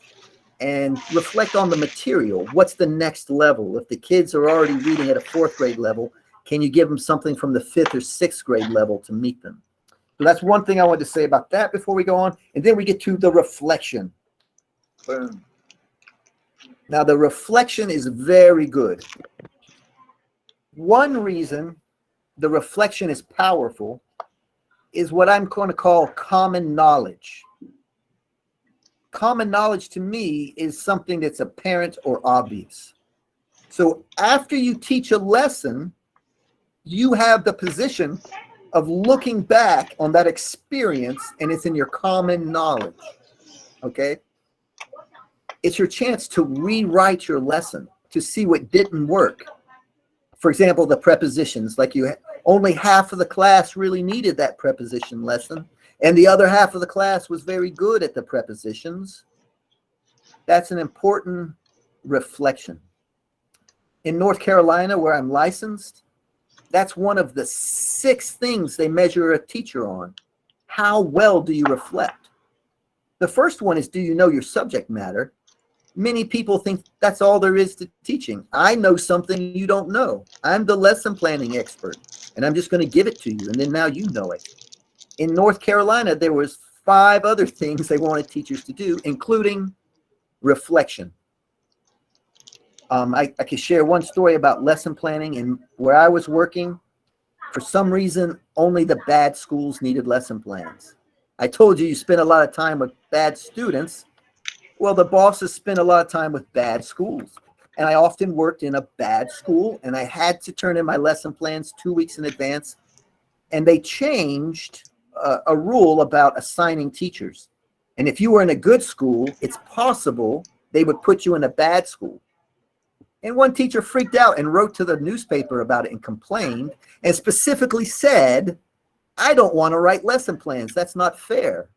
and reflect on the material. What's the next level? If the kids are already reading at a 4th grade level, can you give them something from the 5th or 6th grade level to meet them? So that's one thing I wanted to say about that before we go on. And then we get to the reflection. Boom. Now, the reflection is very good. One reason the reflection is powerful is what I'm going to call common knowledge. Common knowledge to me is something that's apparent or obvious. So after you teach a lesson, you have the position of looking back on that experience, and it's in your common knowledge. Okay? It's your chance to rewrite your lesson, to see what didn't work. For example, the prepositions, like only half of the class really needed that preposition lesson, and the other half of the class was very good at the prepositions. That's an important reflection. In North Carolina, where I'm licensed, that's one of the 6 things they measure a teacher on. How well do you reflect? The first one is, do you know your subject matter? Many people think that's all there is to teaching. I know something you don't know. I'm the lesson planning expert, and I'm just going to give it to you, and then now you know it. In North Carolina, there was 5 other things they wanted teachers to do, including reflection. I can share one story about lesson planning, and where I was working, for some reason, only the bad schools needed lesson plans. I told you spend a lot of time with bad students. Well, the bosses spent a lot of time with bad schools, and I often worked in a bad school, and I had to turn in my lesson plans 2 weeks in advance, and they changed a rule about assigning teachers. And if you were in a good school, it's possible they would put you in a bad school. And one teacher freaked out and wrote to the newspaper about it and complained, and specifically said, I don't want to write lesson plans. That's not fair.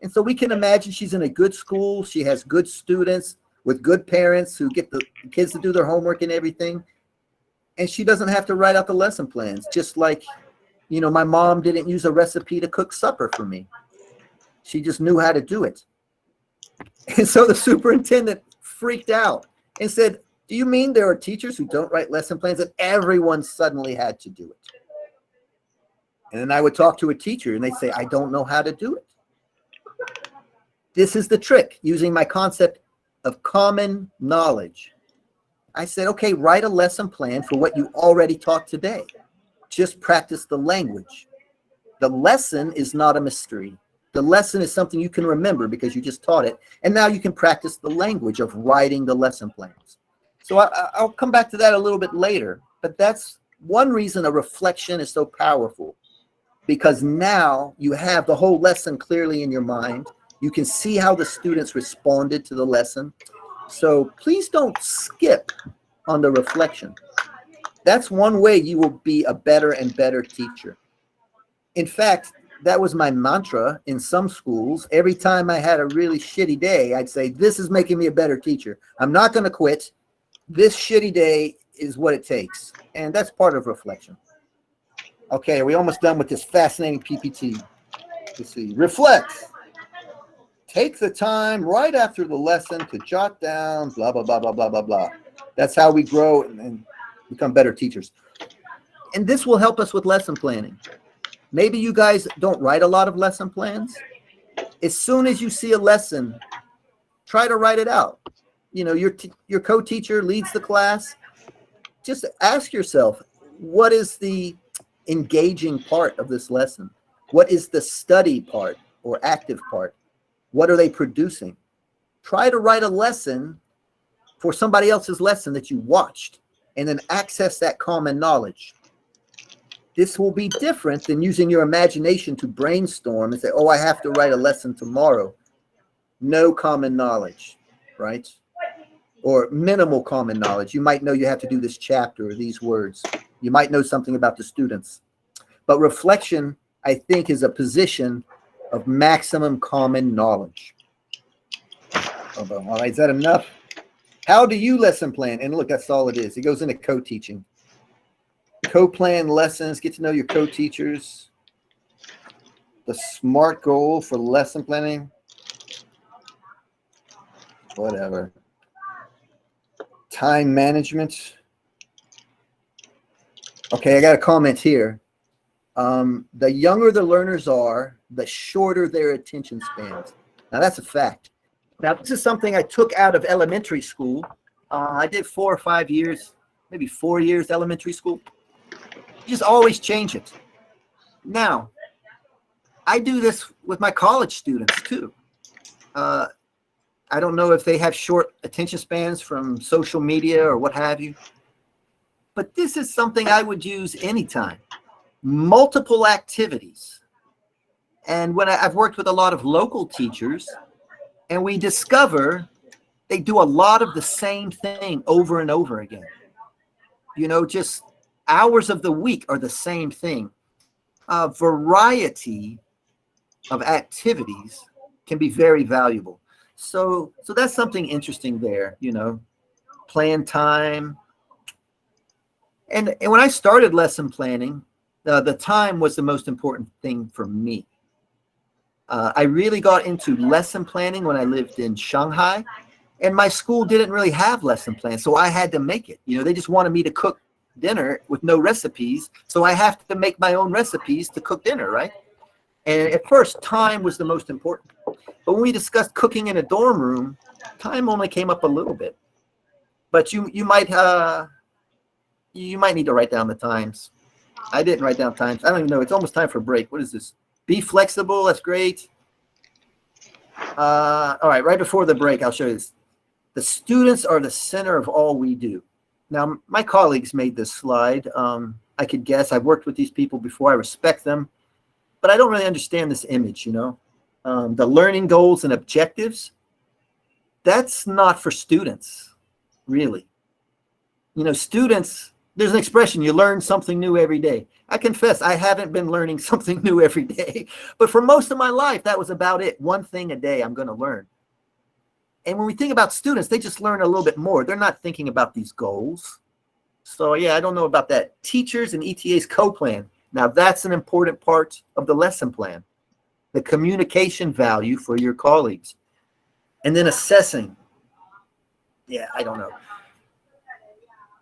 And so we can imagine she's in a good school. She has good students with good parents who get the kids to do their homework and everything. And she doesn't have to write out the lesson plans. Just like, you know, my mom didn't use a recipe to cook supper for me. She just knew how to do it. And so the superintendent freaked out and said, do you mean there are teachers who don't write lesson plans? And everyone suddenly had to do it. And then I would talk to a teacher and they'd say, I don't know how to do it. This is the trick, using my concept of common knowledge. I said, okay, write a lesson plan for what you already taught today. Just practice the language. The lesson is not a mystery. The lesson is something you can remember because you just taught it. And now you can practice the language of writing the lesson plans. So I'll come back to that a little bit later. But that's one reason a reflection is so powerful. Because now you have the whole lesson clearly in your mind. You can see how the students responded to the lesson. So please don't skip on the reflection. That's one way you will be a better and better teacher. In fact, that was my mantra in some schools. Every time I had a really shitty day, I'd say, this is making me a better teacher. I'm not going to quit. This shitty day is what it takes. And that's part of reflection. Okay, are we almost done with this fascinating PPT? Let's see. Reflect. Take the time right after the lesson to jot down blah, blah, blah, blah, blah, blah, blah. That's how we grow and become better teachers. And this will help us with lesson planning. Maybe you guys don't write a lot of lesson plans. As soon as you see a lesson, try to write it out. You know, your co-teacher leads the class. Just ask yourself, what is the engaging part of this lesson? What is the study part or active part? What are they producing? Try to write a lesson for somebody else's lesson that you watched, and then access that common knowledge. This will be different than using your imagination to brainstorm and say, oh, I have to write a lesson tomorrow. No common knowledge, right? Or minimal common knowledge. You might know you have to do this chapter or these words. You might know something about the students. But reflection, I think, is a position of maximum common knowledge. All right, is that enough? How do you lesson plan? And look, that's all it is. It goes into co-teaching. Co-plan lessons, get to know your co-teachers. The SMART goal for lesson planning. Whatever. Time management. Okay, I got a comment here. The younger the learners are, the shorter their attention spans. Now, that's a fact. Now, this is something I took out of elementary school. I did 4 or 5 years, maybe 4 years elementary school. You just always change it. Now, I do this with my college students too. I don't know if they have short attention spans from social media or what have you, but this is something I would use anytime. Multiple activities. And when I've worked with a lot of local teachers, and we discover they do a lot of the same thing over and over again. You know, just hours of the week are the same thing. A variety of activities can be very valuable. So that's something interesting there, you know, plan time. And when I started lesson planning, the time was the most important thing for me. I really got into lesson planning when I lived in Shanghai, and my school didn't really have lesson plans, so I had to make it. You know, they just wanted me to cook dinner with no recipes, so I have to make my own recipes to cook dinner, right? And at first, time was the most important. But when we discussed cooking in a dorm room, time only came up a little bit. But you might need to write down the times. I didn't write down times. I don't even know. It's almost time for a break. What is this? Be flexible. That's great. All right, right before the break, I'll show you this. The students are the center of all we do. Now, my colleagues made this slide. I could guess. I've worked with these people before. I respect them. But I don't really understand this image, you know. The learning goals and objectives, that's not for students, really. You know, students, there's an expression, you learn something new every day. I confess, I haven't been learning something new every day. But for most of my life, that was about it. One thing a day I'm going to learn. And when we think about students, they just learn a little bit more. They're not thinking about these goals. So, yeah, I don't know about that. Teachers and ETAs co-plan. Now, that's an important part of the lesson plan. The communication value for your colleagues. And then assessing. Yeah, I don't know.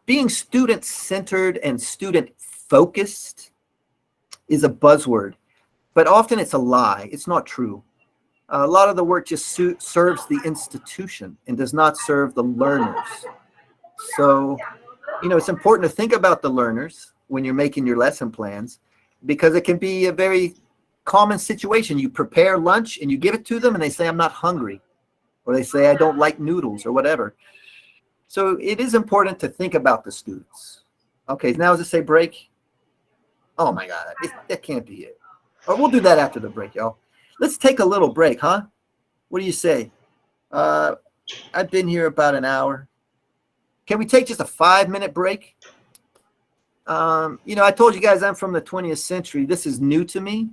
Being student-centered and student-focused is a buzzword, but often it's a lie. It's not true. A lot of the work just serves the institution and does not serve the learners. So, you know, it's important to think about the learners when you're making your lesson plans, because it can be a very common situation. You prepare lunch and you give it to them and they say, I'm not hungry. Or they say, I don't like noodles or whatever. So it is important to think about the students. Okay, now does it say break? Oh my God, that can't be it. Or we'll do that after the break, y'all. Let's take a little break, huh? What do you say? I've been here about an hour. Can we take just a 5-minute break? You know, I told you guys I'm from the 20th century. This is new to me.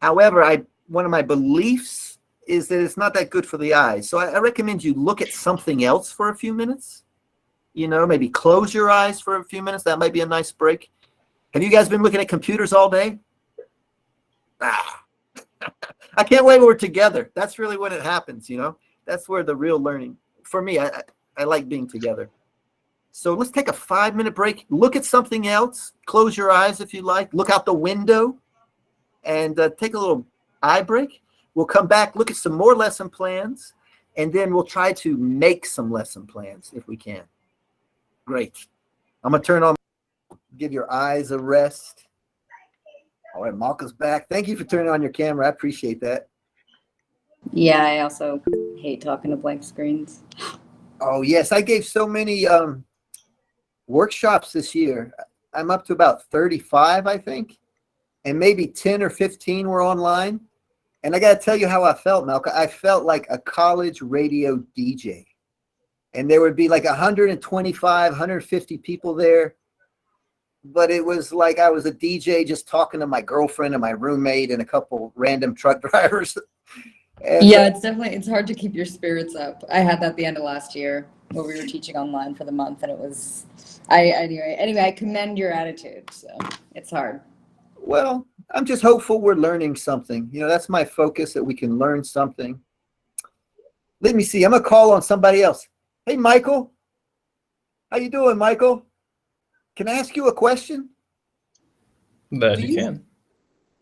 However, one of my beliefs is that it's not that good for the eyes. So I recommend you look at something else for a few minutes. You know, maybe close your eyes for a few minutes. That might be a nice break. Have you guys been looking at computers all day? I can't wait when we're together. That's really when it happens, you know. That's where the real learning. For me, I like being together. So let's take a 5-minute break. Look at something else. Close your eyes if you like. Look out the window and take a little eye break. We'll come back, look at some more lesson plans, and then we'll try to make some lesson plans if we can. Great. I'm going to turn on, give your eyes a rest. All right, Malka's back. Thank you for turning on your camera. I appreciate that. Yeah, I also hate talking to blank screens. Oh, yes. I gave so many workshops this year. I'm up to about 35, I think, and maybe 10 or 15 were online. And I got to tell you how I felt, Malka. I felt like a college radio DJ. And there would be like 125, 150 people there. But it was like I was a DJ just talking to my girlfriend and my roommate and a couple random truck drivers. And yeah, it's hard to keep your spirits up. I had that at the end of last year where we were teaching online for the month, and it was, anyway, I commend your attitude. So it's hard. Well, I'm just hopeful we're learning something. You know, that's my focus, that we can learn something. Let me see. I'm going to call on somebody else. Hey, Michael. How you doing, Michael? Can I ask you a question? That you can.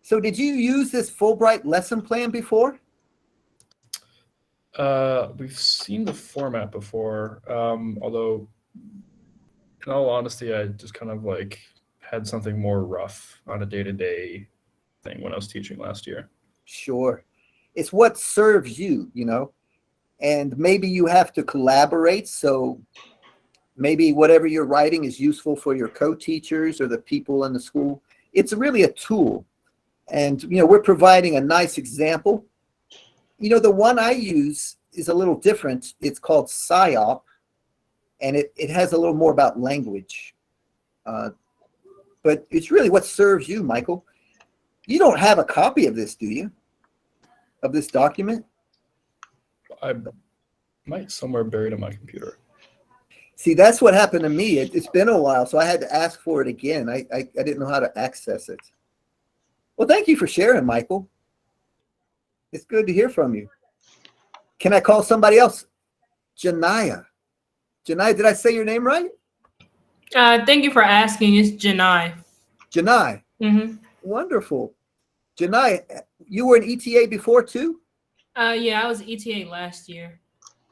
So did you use this Fulbright lesson plan before? We've seen the format before, although in all honesty, I just kind of like had something more rough on a day-to-day thing when I was teaching last year. Sure. It's what serves you, you know, and maybe you have to collaborate. So maybe whatever you're writing is useful for your co-teachers or the people in the school. It's really a tool. And, you know, we're providing a nice example. You know, the one I use is a little different. It's called PSYOP, and it has a little more about language. But it's really what serves you, Michael. You don't have a copy of this, do you? Of this document? I might somewhere buried in my computer. See, that's what happened to me. It's been a while, so I had to ask for it again. I didn't know how to access it. Well, thank you for sharing, Michael. It's good to hear from you. Can I call somebody else? Janaya. Janaya, did I say your name right? Thank you for asking. It's Janai. Janai. Mm-hmm. Wonderful. Janai, you were an ETA before too? Yeah, I was ETA last year.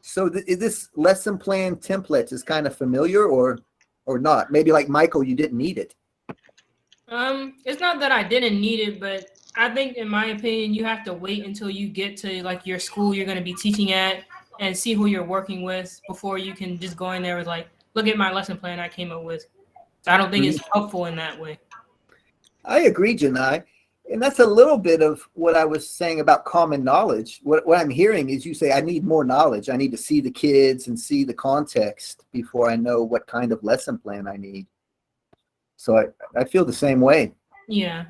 So this lesson plan template is kind of familiar or not? Maybe like Michael, you didn't need it. It's not that I didn't need it, but I think in my opinion, you have to wait until you get to like your school you're going to be teaching at and see who you're working with before you can just go in there with like, look at my lesson plan I came up with. So I don't think it's helpful in that way. I agree, Janai. And that's a little bit of what I was saying about common knowledge. What I'm hearing is you say, I need more knowledge. I need to see the kids and see the context before I know what kind of lesson plan I need. So I feel the same way. Yeah.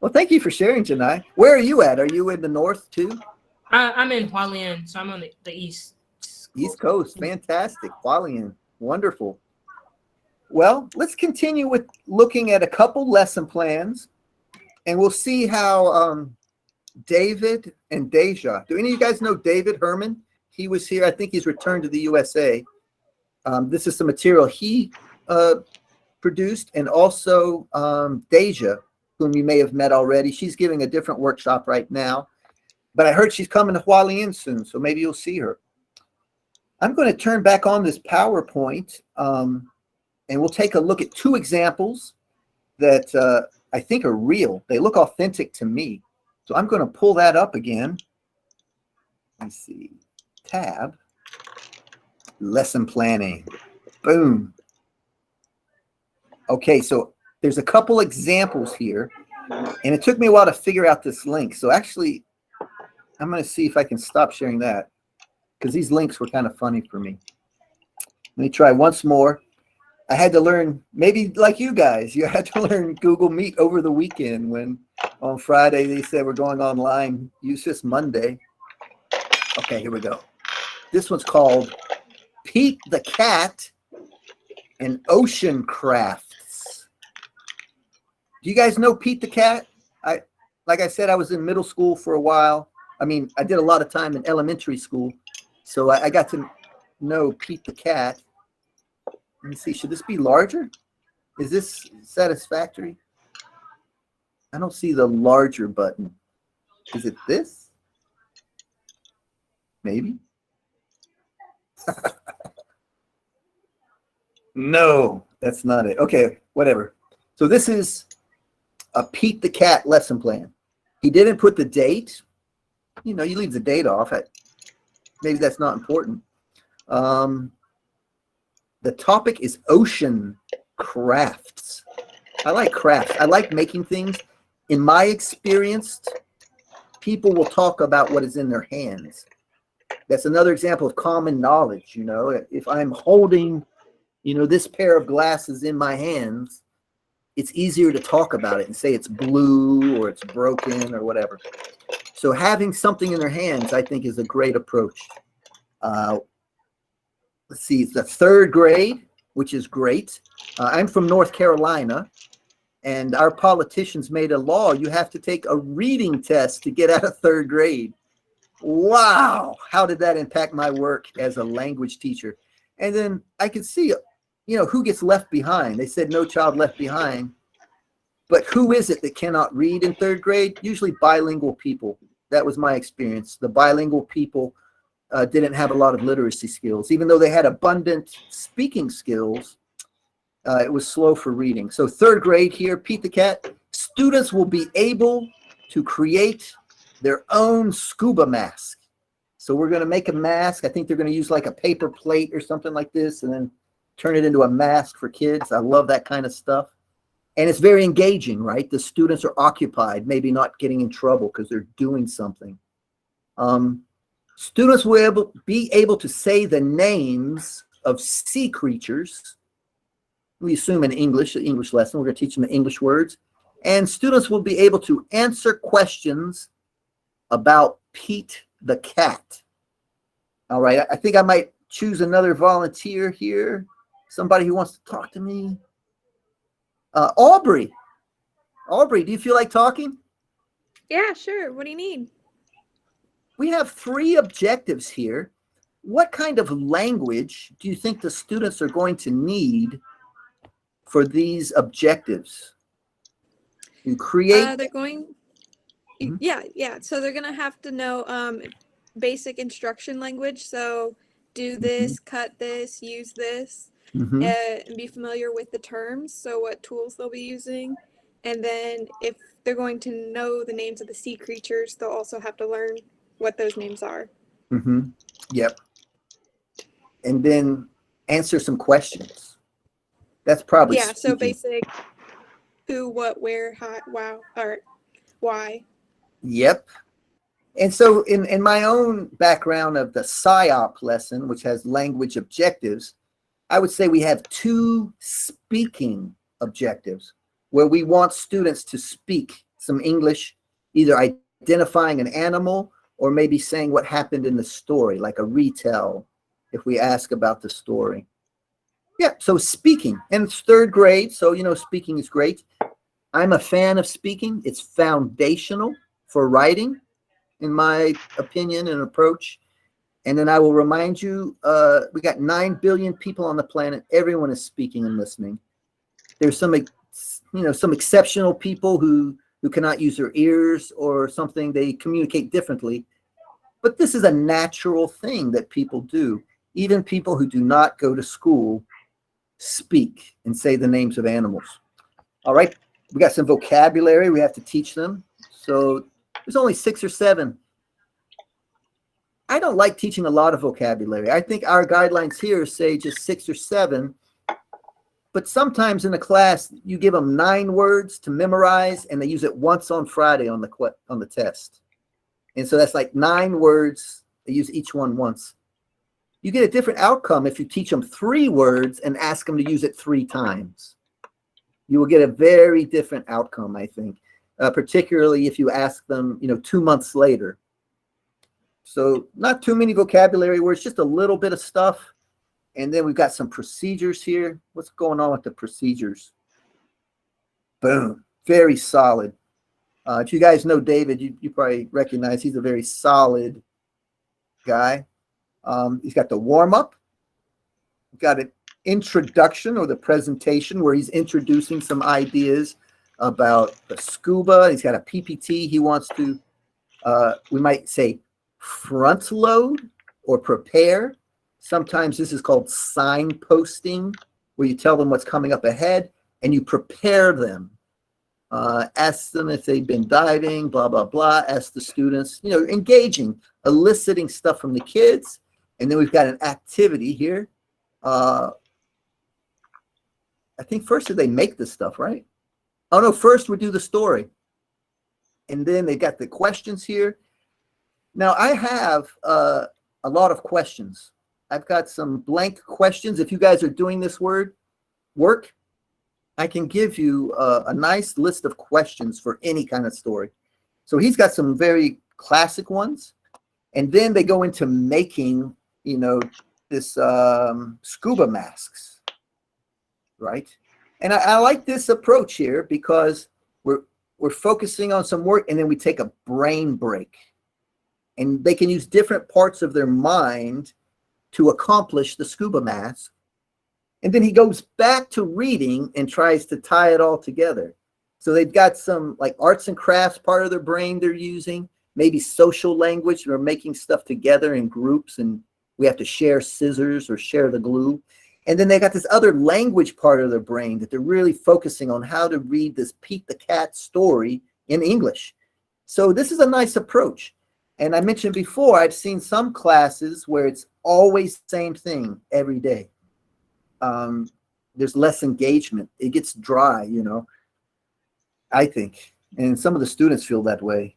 Well, thank you for sharing, Janai. Where are you at? Are you in the north too? I'm in Hualien, so I'm on the east. East Coast. Fantastic. Hualien. Wonderful. Well, let's continue with looking at a couple lesson plans, and we'll see how David and Deja. Do any of you guys know David Herman? He was here. I think he's returned to the USA. This is some material he produced, and also Deja, whom you may have met already. She's giving a different workshop right now, but I heard she's coming to Hualien soon, so maybe you'll see her. I'm going to turn back on this PowerPoint, and we'll take a look at two examples that I think are real. They look authentic to me. So I'm going to pull that up again. Let's see. Tab. Lesson planning. Boom. Okay, so there's a couple examples here, and it took me a while to figure out this link. So actually, I'm going to see if I can stop sharing that, because these links were kind of funny for me. Let me try once more. I had to learn, maybe like you guys, you had to learn Google Meet over the weekend when on Friday they said we're going online. Use this Monday. Okay, here we go. This one's called Pete the Cat and Ocean Crafts. Do you guys know Pete the Cat? Like I said, I was in middle school for a while. I mean, I did a lot of time in elementary school, so I got to know Pete the Cat. Let me see, should this be larger? Is this satisfactory? I don't see the larger button. Is it this? Maybe. No, that's not it. Okay, whatever. So this is a Pete the Cat lesson plan. He didn't put the date. You know, you leave the date off. Maybe that's not important. The topic is ocean crafts. I like crafts. I like making things. In my experience, people will talk about what is in their hands. That's another example of common knowledge. You know, if I'm holding, you know, this pair of glasses in my hands, it's easier to talk about it and say it's blue or it's broken or whatever. So having something in their hands, I think, is a great approach. Let's see, it's the third grade, which is great. I'm from North Carolina, and our politicians made a law. You have to take a reading test to get out of third grade. Wow, how did that impact my work as a language teacher? And then I could see, you know, who gets left behind. They said no child left behind. But who is it that cannot read in third grade? Usually bilingual people. That was my experience. The bilingual people didn't have a lot of literacy skills. Even though they had abundant speaking skills, it was slow for reading. So third grade here, Pete the Cat, students will be able to create their own scuba mask. So we're going to make a mask. I think they're going to use like a paper plate or something like this and then turn it into a mask for kids. I love that kind of stuff. And it's very engaging, right? The students are occupied, maybe not getting in trouble because they're doing something. Students will be able to say the names of sea creatures. We assume in English, the English lesson, we're going to teach them the English words. And students will be able to answer questions about Pete the Cat. All right, I think I might choose another volunteer here. Somebody who wants to talk to me. Aubrey, do you feel like talking? Yeah, sure. What do you need? We have 3 objectives here. What kind of language do you think the students are going to need for these objectives? You create. They're going. Mhm. Yeah. So they're gonna have to know basic instruction language. So do this, cut this, use this. And be familiar with the terms, so what tools they'll be using. And then if they're going to know the names of the sea creatures, they'll also have to learn what those names are. Yep. And then answer some questions. That's probably so speaking. basic who, what, where, how, wow, or why. Yep. And so in my own background of the PSYOP lesson, which has language objectives, I would say we have 2 speaking objectives where we want students to speak some English, either identifying an animal or maybe saying what happened in the story, like a retell, if we ask about the story. Yeah, so speaking. And it's third grade, so, you know, speaking is great. I'm a fan of speaking. It's foundational for writing, in my opinion and approach. And then I will remind you, we got 9 billion people on the planet. Everyone is speaking and listening. There's some, some exceptional people who cannot use their ears or something. They communicate differently. But this is a natural thing that people do. Even people who do not go to school speak and say the names of animals. All right, we got some vocabulary we have to teach them. So there's only 6 or 7. I don't like teaching a lot of vocabulary. I think our guidelines here say just 6 or 7. But sometimes in a class, you give them 9 words to memorize, and they use it once on Friday on the test. And so that's like 9 words. They use each one once. You get a different outcome if you teach them 3 words and ask them to use it 3 times. You will get a very different outcome, I think, particularly if you ask them, 2 months later. So not too many vocabulary words, just a little bit of stuff. And then we've got some procedures here. What's going on with the procedures? Boom. Very solid. If you guys know David, you probably recognize he's a very solid guy. He's got the warm-up. We've got an introduction or the presentation where he's introducing some ideas about the scuba. He's got a PPT he wants to, we might say, front load or prepare. Sometimes this is called signposting, where you tell them what's coming up ahead and you prepare them. Ask them if they've been diving, blah, blah, blah. Ask the students, engaging, eliciting stuff from the kids. And then we've got an activity here. I think first they make this stuff, right? Oh, no, first we do the story. And then they got the questions here. Now, I have a lot of questions. I've got some blank questions. If you guys are doing this work, I can give you a nice list of questions for any kind of story. So he's got some very classic ones. And then they go into making, this scuba masks, right? And I like this approach here because we're focusing on some work and then we take a brain break. And they can use different parts of their mind to accomplish the scuba mask. And then he goes back to reading and tries to tie it all together. So they've got some like arts and crafts part of their brain they're using, maybe social language. They're making stuff together in groups and we have to share scissors or share the glue. And then they got this other language part of their brain that they're really focusing on how to read this Pete the Cat story in English. So this is a nice approach. And I mentioned before, I've seen some classes where it's always the same thing every day. There's less engagement. It gets dry, I think. And some of the students feel that way.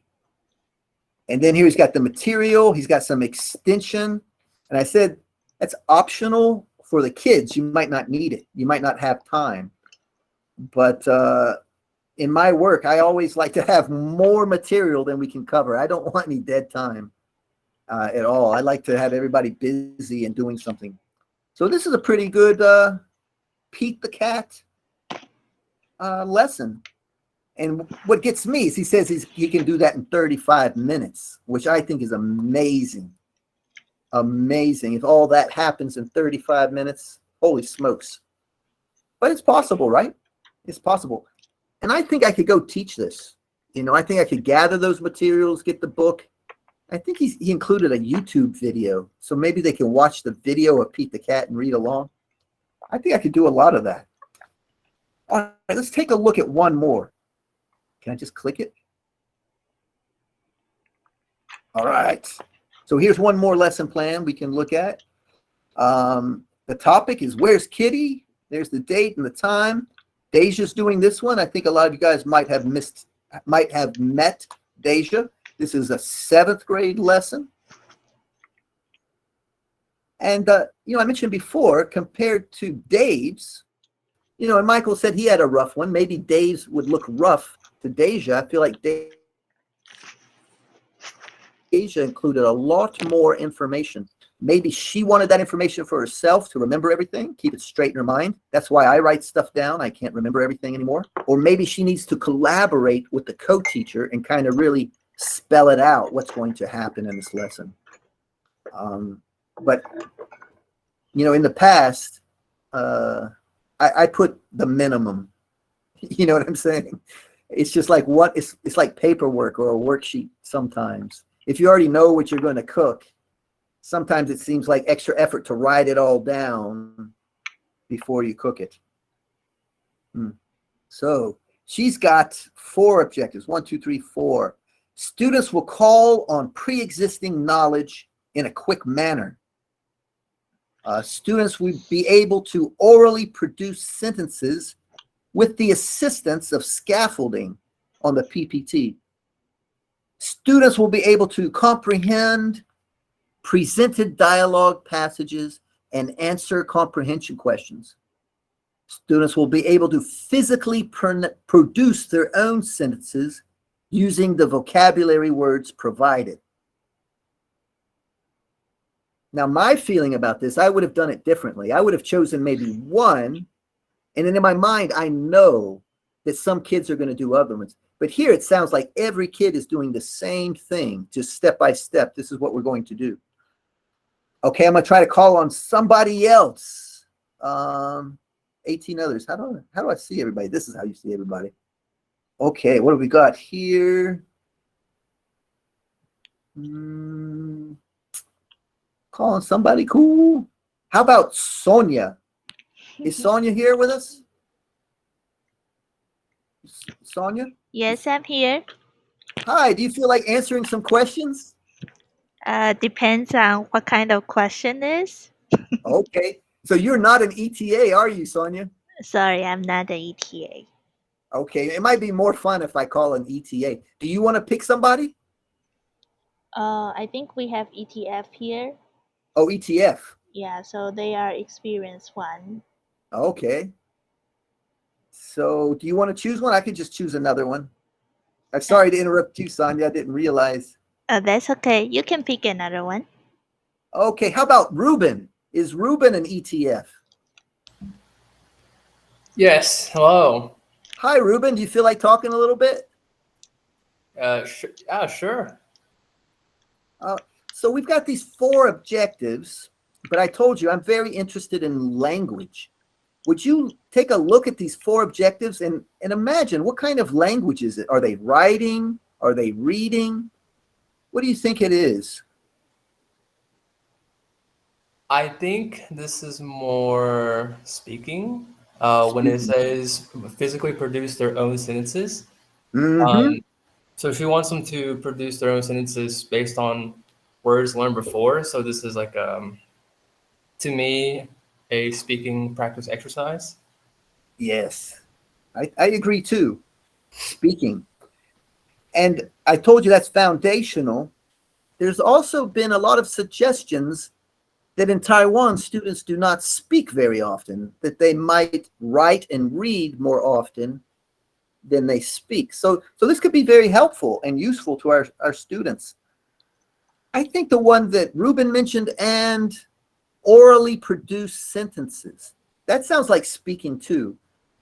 And then here he's got the material. He's got some extension. And I said, that's optional for the kids. You might not need it. You might not have time. But in my work, I always like to have more material than we can cover. I don't want any dead time at all. I like to have everybody busy and doing something. So this is a pretty good Pete the Cat lesson. And what gets me is he says he can do that in 35 minutes, which I think is amazing. Amazing. If all that happens in 35 minutes, holy smokes. But it's possible, right? It's possible. And I think I could go teach this. I think I could gather those materials, get the book. I think he included a YouTube video. So maybe they can watch the video of Pete the Cat and read along. I think I could do a lot of that. All right, let's take a look at one more. Can I just click it? All right. So here's one more lesson plan we can look at. The topic is Where's Kitty? There's the date and the time. Deja's doing this one. I think a lot of you guys might have met Deja. This is a 7th grade lesson. And, I mentioned before, compared to Dave's, and Michael said he had a rough one. Maybe Dave's would look rough to Deja. I feel like Deja included a lot more information. Maybe she wanted that information for herself to remember everything, keep it straight in her mind. That's why I write stuff down. I can't remember everything anymore. Or maybe she needs to collaborate with the co-teacher and kind of really spell it out what's going to happen in this lesson. But, in the past, I put the minimum. You know what I'm saying? It's just like it's like paperwork or a worksheet sometimes. If you already know what you're going to cook, sometimes it seems like extra effort to write it all down before you cook it. So she's got 4 objectives. 1, 2, 3, 4. Students will call on pre-existing knowledge in a quick manner. Students will be able to orally produce sentences with the assistance of scaffolding on the PPT. Students will be able to comprehend presented dialogue passages, and answer comprehension questions. Students will be able to physically produce their own sentences using the vocabulary words provided. Now, my feeling about this, I would have done it differently. I would have chosen maybe one, and then in my mind, I know that some kids are going to do other ones. But here it sounds like every kid is doing the same thing, just step by step. This is what we're going to do. Okay, I'm going to try to call on somebody else. 18 others. How do I see everybody? This is how you see everybody. Okay, what have we got here? Calling somebody cool. How about Sonia? Is Sonia here with us? Sonia? Yes, I'm here. Hi, do you feel like answering some questions? Depends on what kind of question is. Okay, so you're not an ETA, are you, Sonia? Sorry, I'm not an ETA. Okay, it might be more fun if I call an ETA. Do you want to pick somebody? I think we have ETF here. Oh, ETF. Yeah, so they are experienced one. Okay. So do you want to choose one? I could just choose another one. I'm sorry to interrupt you, Sonia. I didn't realize. That's okay. You can pick another one. Okay, how about Ruben? Is Ruben an ETF? Yes. Hello. Hi, Ruben. Do you feel like talking a little bit? Sure. So we've got these 4 objectives, but I told you I'm very interested in language. Would you take a look at these 4 objectives and imagine what kind of language is it? Are they writing? Are they reading? What do you think it is? I think this is more speaking. When it says physically produce their own sentences. So she wants them to produce their own sentences based on words learned before. So this is like, to me, a speaking practice exercise. Yes, I agree too. Speaking. And I told you that's foundational. There's also been a lot of suggestions that in Taiwan, students do not speak very often, that they might write and read more often than they speak. So this could be very helpful and useful to our students. I think the one that Ruben mentioned, and orally produced sentences, that sounds like speaking too.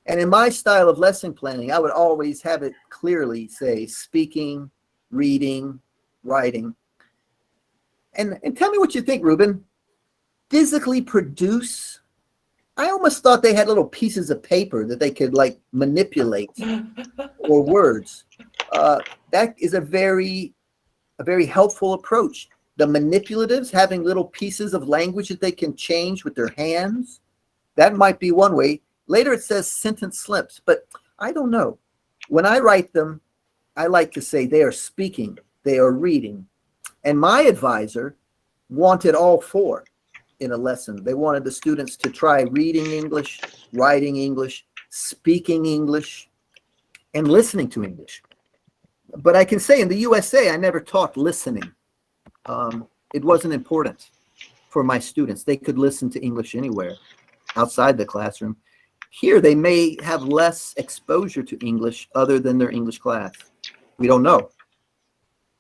And in my style of lesson planning, I would always have it clearly say speaking, reading, writing. And tell me what you think, Ruben. Physically produce, I almost thought they had little pieces of paper that they could like manipulate or words. That is a very helpful approach. The manipulatives, having little pieces of language that they can change with their hands, that might be one way. Later it says sentence slips, but I don't know. When I write them, I like to say they are speaking, they are reading. And my advisor wanted all 4 in a lesson. They wanted the students to try reading English, writing English, speaking English, and listening to English. But I can say in the USA, I never taught listening. It wasn't important for my students. They could listen to English anywhere outside the classroom. Here, they may have less exposure to English other than their English class. We don't know.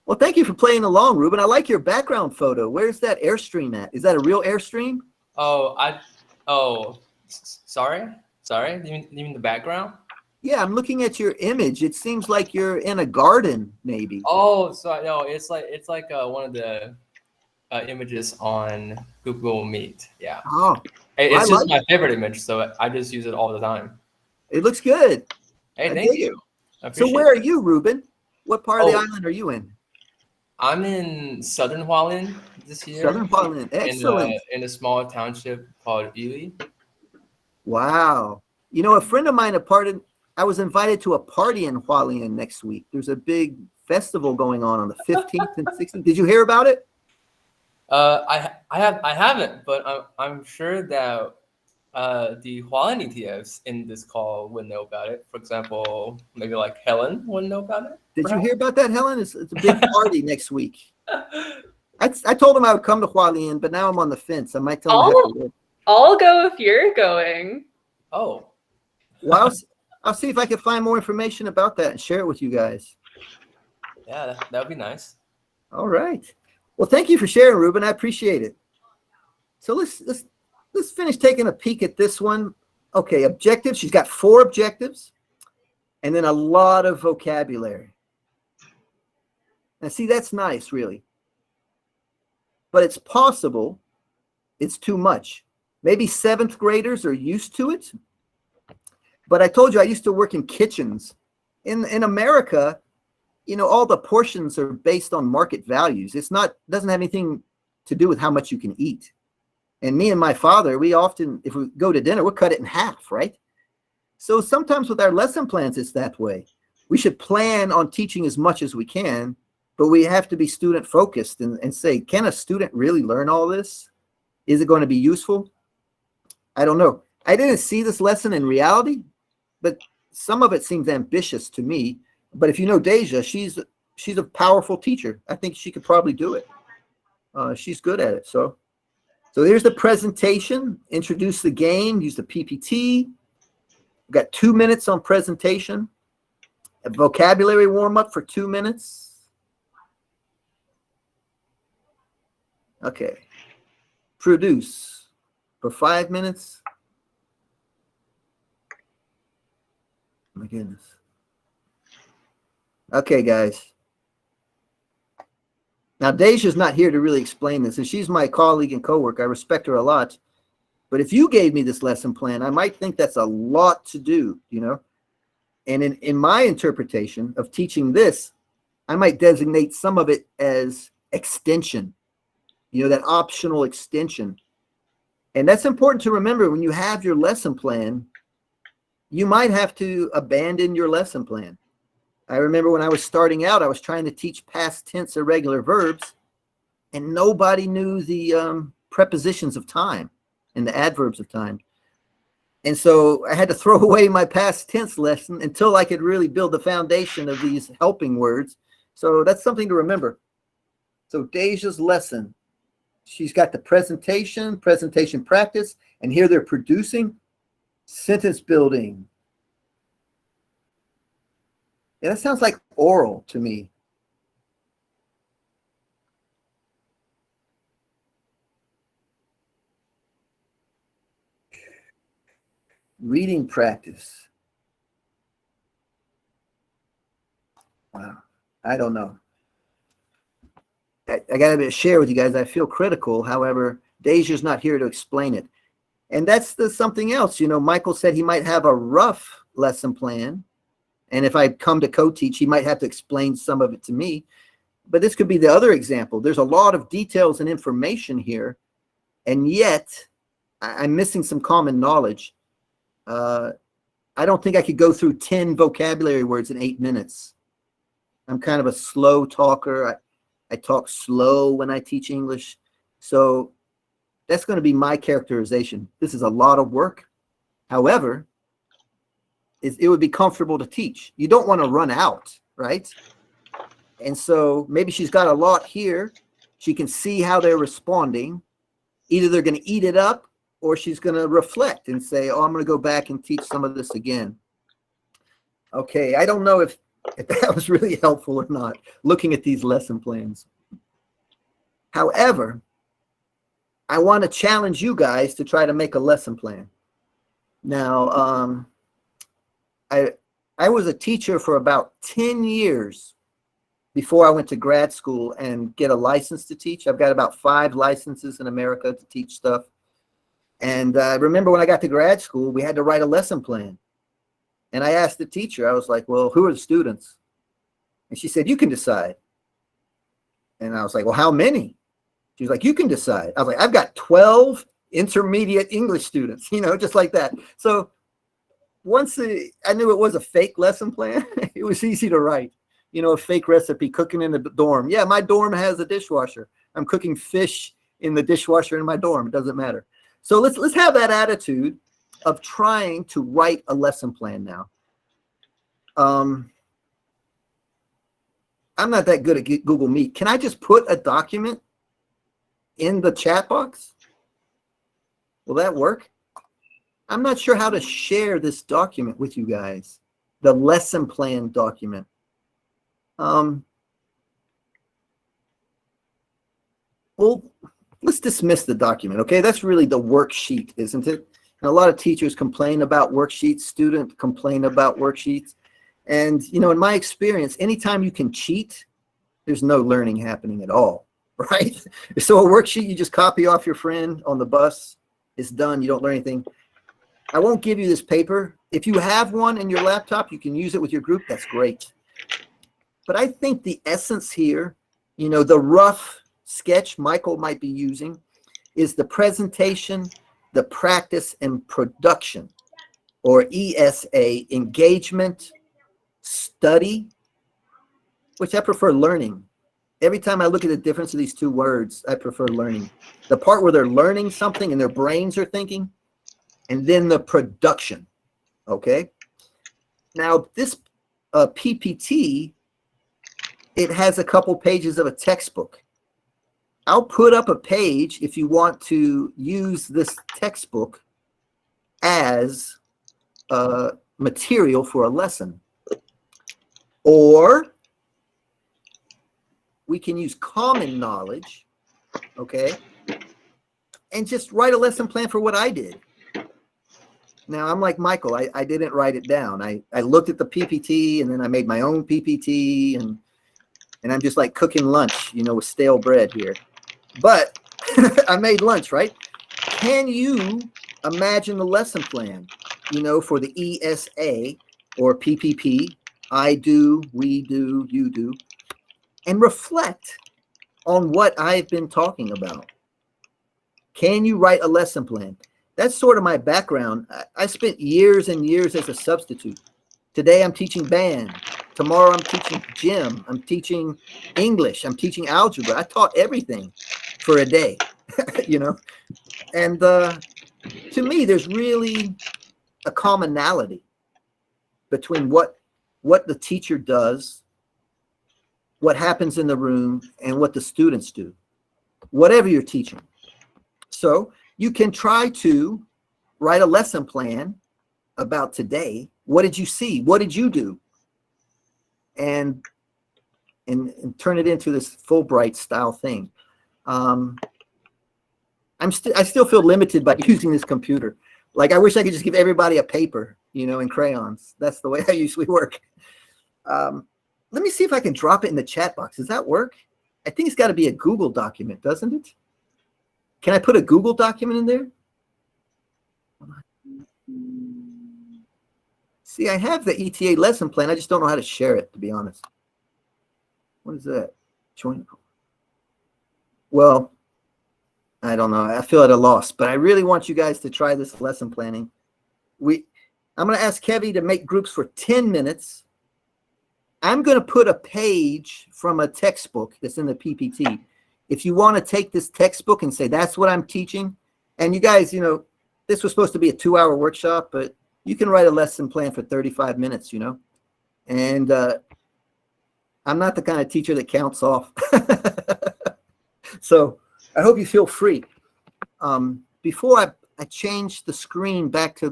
Well, thank you for playing along, Ruben. I like your background photo. Where's that Airstream at? Is that a real Airstream? Sorry. You mean the background? Yeah, I'm looking at your image. It seems like you're in a garden, maybe. Oh, sorry. No, it's like one of the images on Google Meet. Yeah. Oh, it's just my favorite image, so I just use it all the time. It looks good. Hey, thank you. So where are you, Ruben? What part of the island are you in? I'm in Southern Hualien this year. Southern Hualien, excellent. In a small township called Yuli. Wow. You know, a friend of mine I was invited to a party in Hualien next week. There's a big festival going on the 15th and 16th. Did you hear about it? I haven't, but I'm sure that the Hualien ETFs in this call would know about it. For example, maybe like Helen would know about it. Did you hear about that, Helen? It's a big party next week. I told him I would come to Hualien, but now I'm on the fence. I might tell him I have to wait. I'll go if you're going. Oh, Well, I'll see if I can find more information about that and share it with you guys. yeah, that would be nice. All right. Well, thank you for sharing, Ruben. I appreciate it. So let's finish taking a peek at this one. Okay, objectives. She's got 4 objectives and then a lot of vocabulary. Now, see, that's nice, really. But it's possible it's too much. Maybe 7th graders are used to it. But I told you I used to work in kitchens. In America, you know, all the portions are based on market values. Doesn't have anything to do with how much you can eat. And me and my father, we often, if we go to dinner, we'll cut it in half, right? So sometimes with our lesson plans, it's that way. We should plan on teaching as much as we can, but we have to be student focused and say, can a student really learn all this? Is it going to be useful? I don't know. I didn't see this lesson in reality, but some of it seems ambitious to me. But if you know Deja, she's a powerful teacher. I think she could probably do it. She's good at it. So here's the presentation. Introduce the game. Use the PPT. We've got 2 minutes on presentation. A vocabulary warm-up for 2 minutes. Okay. Produce for 5 minutes. Oh my goodness. Okay, guys. Now, Deja's not here to really explain this, and she's my colleague and coworker. I respect her a lot. But if you gave me this lesson plan, I might think that's a lot to do, you know? And in my interpretation of teaching this, I might designate some of it as extension, you know, that optional extension. And that's important to remember when you have your lesson plan. You might have to abandon your lesson plan. I remember when I was starting out, I was trying to teach past tense irregular verbs, and nobody knew the prepositions of time and the adverbs of time. And so I had to throw away my past tense lesson until I could really build the foundation of these helping words. So that's something to remember. So Deja's lesson, she's got the presentation practice, and here they're producing sentence building. Yeah, that sounds like oral to me. Reading practice. Wow, I don't know. I got to share with you guys, I feel critical. However, Deja's not here to explain it. And that's something else. You know, Michael said he might have a rough lesson plan. And if I come to co-teach, he might have to explain some of it to me. But this could be the other example. There's a lot of details and information here, and yet I'm missing some common knowledge. I don't think I could go through 10 vocabulary words in 8 minutes. I'm kind of a slow talker. I talk slow when I teach English. So that's going to be my characterization. This is a lot of work. However, it would be comfortable to teach. You don't want to run out, right? And so maybe she's got a lot here. She can see how they're responding. Either they're going to eat it up or she's going to reflect and say, oh, I'm going to go back and teach some of this again. Okay, I don't know if that was really helpful or not, looking at these lesson plans. However, I want to challenge you guys to try to make a lesson plan. Now, I was a teacher for about 10 years before I went to grad school and get a license to teach. I've got about 5 licenses in America to teach stuff. And I remember when I got to grad school, we had to write a lesson plan. And I asked the teacher, I was like, well, who are the students? And she said, you can decide. And I was like, well, how many? She was like, you can decide. I was like, I've got 12 intermediate English students, you know, just like that. So once I knew it was a fake lesson plan, it was easy to write. You know, a fake recipe, cooking in the dorm. Yeah, my dorm has a dishwasher. I'm cooking fish in the dishwasher in my dorm. It doesn't matter. So let's have that attitude of trying to write a lesson plan now. I'm not that good at Google Meet. Can I just put a document in the chat box? Will that work? I'm not sure how to share this document with you guys, the lesson plan document. Well, let's dismiss the document, okay? That's really the worksheet, isn't it? And a lot of teachers complain about worksheets, students complain about worksheets. And, you know, in my experience, anytime you can cheat, there's no learning happening at all, right? So a worksheet, you just copy off your friend on the bus, it's done, you don't learn anything. I won't give you this paper. If you have one in your laptop, you can use it with your group, that's great. But I think the essence here, you know, the rough sketch Michael might be using is the presentation, the practice, and production, or ESA, engagement, study, which I prefer learning. Every time I look at the difference of these two words, I prefer learning. The part where they're learning something and their brains are thinking, and then the production, okay? Now, this PPT, it has a couple pages of a textbook. I'll put up a page if you want to use this textbook as material for a lesson. Or we can use common knowledge, okay, and just write a lesson plan for what I did. Now, I'm like Michael. I didn't write it down. I looked at the PPT, and then I made my own PPT, and I'm just like cooking lunch, you know, with stale bread here. But I made lunch, right? Can you imagine the lesson plan, you know, for the ESA or PPP, I do, we do, you do, and reflect on what I've been talking about? Can you write a lesson plan? That's sort of my background. I spent years and years as a substitute. Today I'm teaching band. Tomorrow I'm teaching gym. I'm teaching English. I'm teaching algebra. I taught everything for a day, you know. And to me, there's really a commonality between what the teacher does, what happens in the room, and what the students do, whatever you're teaching. So you can try to write a lesson plan about today. What did you see? What did you do? And turn it into this Fulbright style thing. I still feel limited by using this computer. Like, I wish I could just give everybody a paper, you know, and crayons. That's the way I usually work. Let me see if I can drop it in the chat box. Does that work? I think it's got to be a Google document, doesn't it? Can I put a Google document in there? See, I have the ETA lesson plan. I just don't know how to share it, to be honest. What is that? Join. Well, I don't know. I feel at a loss, but I really want you guys to try this lesson planning. I'm going to ask Kevy to make groups for 10 minutes. I'm going to put a page from a textbook that's in the PPT. If you want to take this textbook and say, that's what I'm teaching, and you guys, you know, this was supposed to be a 2-hour workshop, but you can write a lesson plan for 35 minutes, you know, and I'm not the kind of teacher that counts off. So I hope you feel free. Before I change the screen back to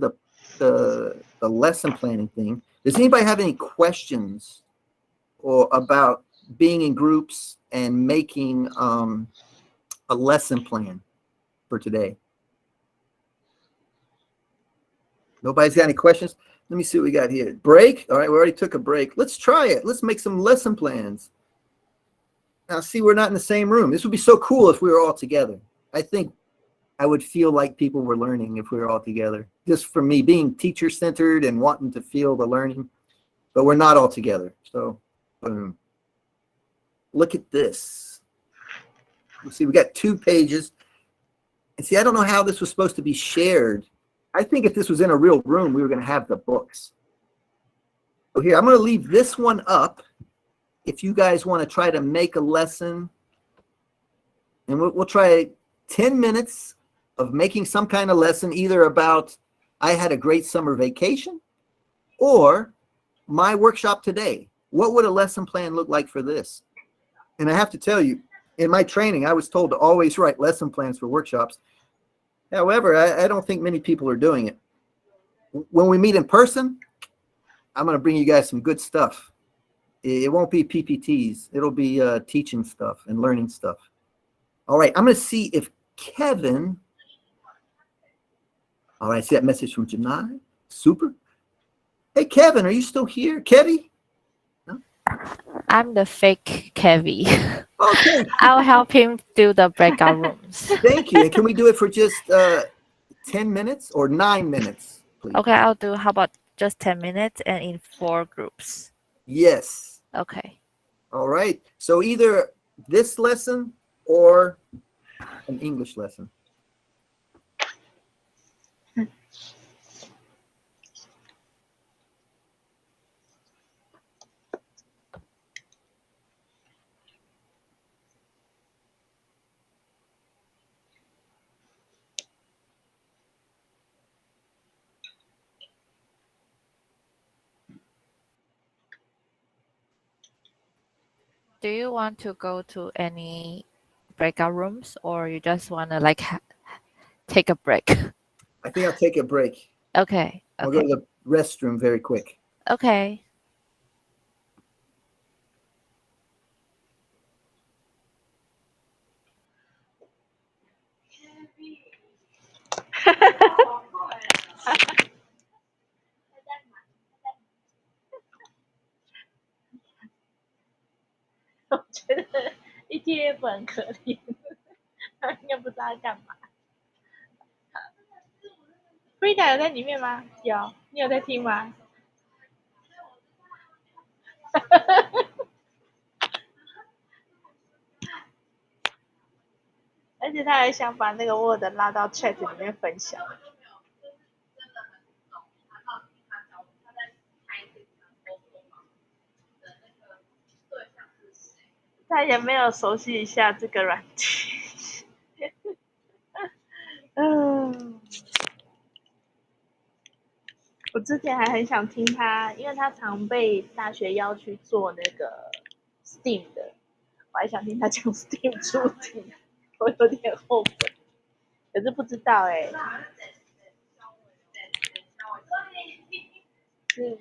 the lesson planning thing, does anybody have any questions or about being in groups and making a lesson plan for today? Nobody's got any questions? Let me see what we got here. Break? All right, we already took a break. Let's try it. Let's make some lesson plans. Now, see, we're not in the same room. This would be so cool if we were all together. I think I would feel like people were learning if we were all together. Just for me, being teacher-centered and wanting to feel the learning. But we're not all together. So, boom. Look at this. Let's see, we got 2 pages. And see, I don't know how this was supposed to be shared. I think if this was in a real room, we were going to have the books. So here, I'm going to leave this one up. If you guys want to try to make a lesson, and we'll try 10 minutes of making some kind of lesson, either about I had a great summer vacation or my workshop today. What would a lesson plan look like for this? And I have to tell you, in my training, I was told to always write lesson plans for workshops. However, I don't think many people are doing it. When we meet in person, I'm going to bring you guys some good stuff. It won't be PPTs. It'll be teaching stuff and learning stuff. All right, I'm going to see if Kevin. All right, I see that message from Janai. Super. Hey, Kevin, are you still here? Kevy? No? I'm the fake Kevy. Okay. I'll help him do the breakout rooms. Thank you. And can we do it for just 10 minutes or 9 minutes, please? Okay, I'll do. How about just 10 minutes and in 4 groups? Yes. Okay. All right. So either this lesson or an English lesson. Do you want to go to any breakout rooms or you just want to like take a break? I think I'll take a break. Okay. I'll go to the restroom very quick. Okay. ETF 很可怜，他应该不知道他干嘛。Frida 有在里面吗？有，你有在听吗？而且他还想把那个 Word 拉到 Chat 里面分享。他也没有熟悉一下这个软体。我之前还很想听他，因为他常被大学邀去做那个 Steam 的，我还想听他讲 Steam 主题，我有点后悔，可是不知道是。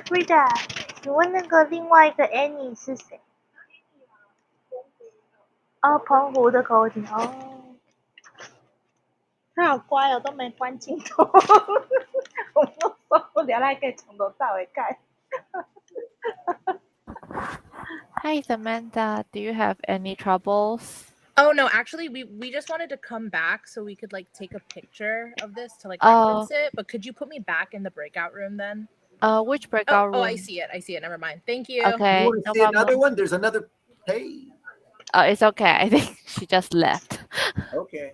Frida， 请问那个另外一个 Annie 是谁？哦，澎湖的口景哦。他好乖哦，都没关镜头，我都受不了，他还可以从头到尾看。Hi Samantha, do you have any troubles? Oh no, actually we just wanted to come back so we could like take a picture of this to like reference it. But could you put me back in the breakout room then? Which Oh, breakout room? oh, I see it. I see it. Never mind. Thank you. You Okay, want to no see another problem. one? There's another. Hey. It's okay. I think she just left. Okay.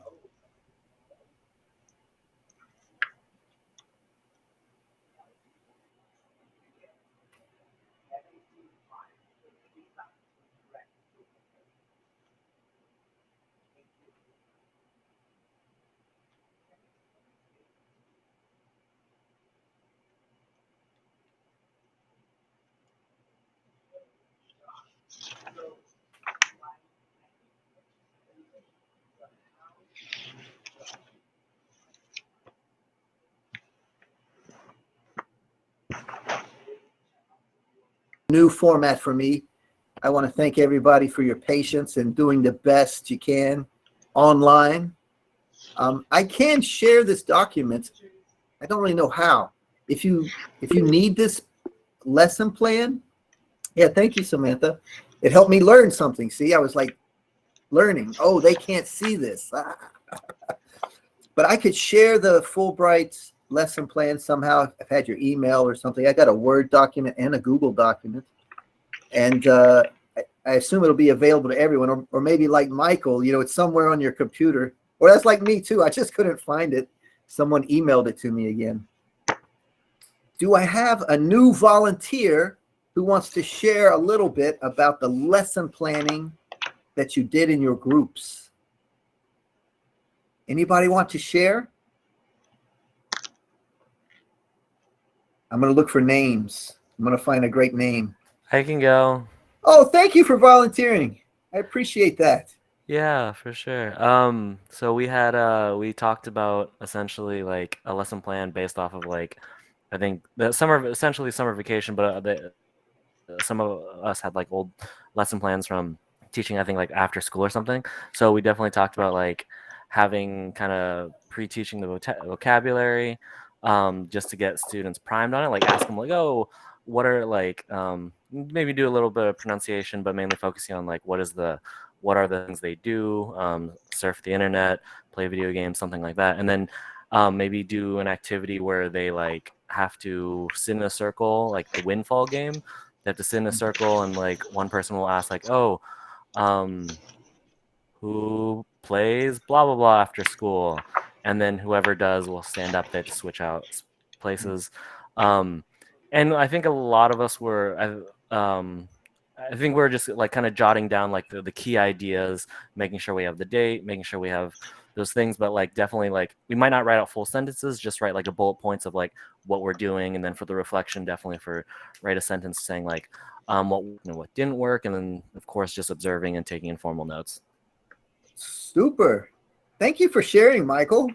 New format for me. I want to thank everybody for your patience and doing the best you can online. I can share this document. I don't really know how. If you need this lesson plan, yeah, thank you, Samantha. It helped me learn something. See, I was like learning. Oh, they can't see this. But I could share the Fulbright lesson plan somehow. I've had your email or something. I got a Word document and a Google document. And I assume it'll be available to everyone, or maybe like Michael, it's somewhere on your computer. Or that's like me too. I just couldn't find it. Someone emailed it to me again. Do I have a new volunteer who wants to share a little bit about the lesson planning that you did in your groups? Anybody want to share? I'm going to look for names. I'm going to find a great name. I can go. Oh, thank you for volunteering. I appreciate that. Yeah, for sure. So we talked about essentially like a lesson plan based off of like, I think essentially summer vacation, but some of us had like old lesson plans from teaching, I think like after school or something. So we definitely talked about like having kind of pre-teaching the vocabulary, just to get students primed on it, like ask them like, oh, what are like, maybe do a little bit of pronunciation, but mainly focusing on like, what are the things they do, surf the internet, play video games, something like that. And then maybe do an activity where they like have to sit in a circle, like the windfall game. They have to sit in a circle and like one person will ask like, oh, who plays blah, blah, blah after school? And then whoever does will stand up. They have to switch out places. And I think a lot of us I think we're just like kind of jotting down like the key ideas, making sure we have the date, making sure we have those things, but like definitely like we might not write out full sentences, just write like a bullet points of like what we're doing, and then for the reflection, definitely write a sentence saying like what didn't work, and then of course just observing and taking informal notes. Super. Thank you for sharing, Michael.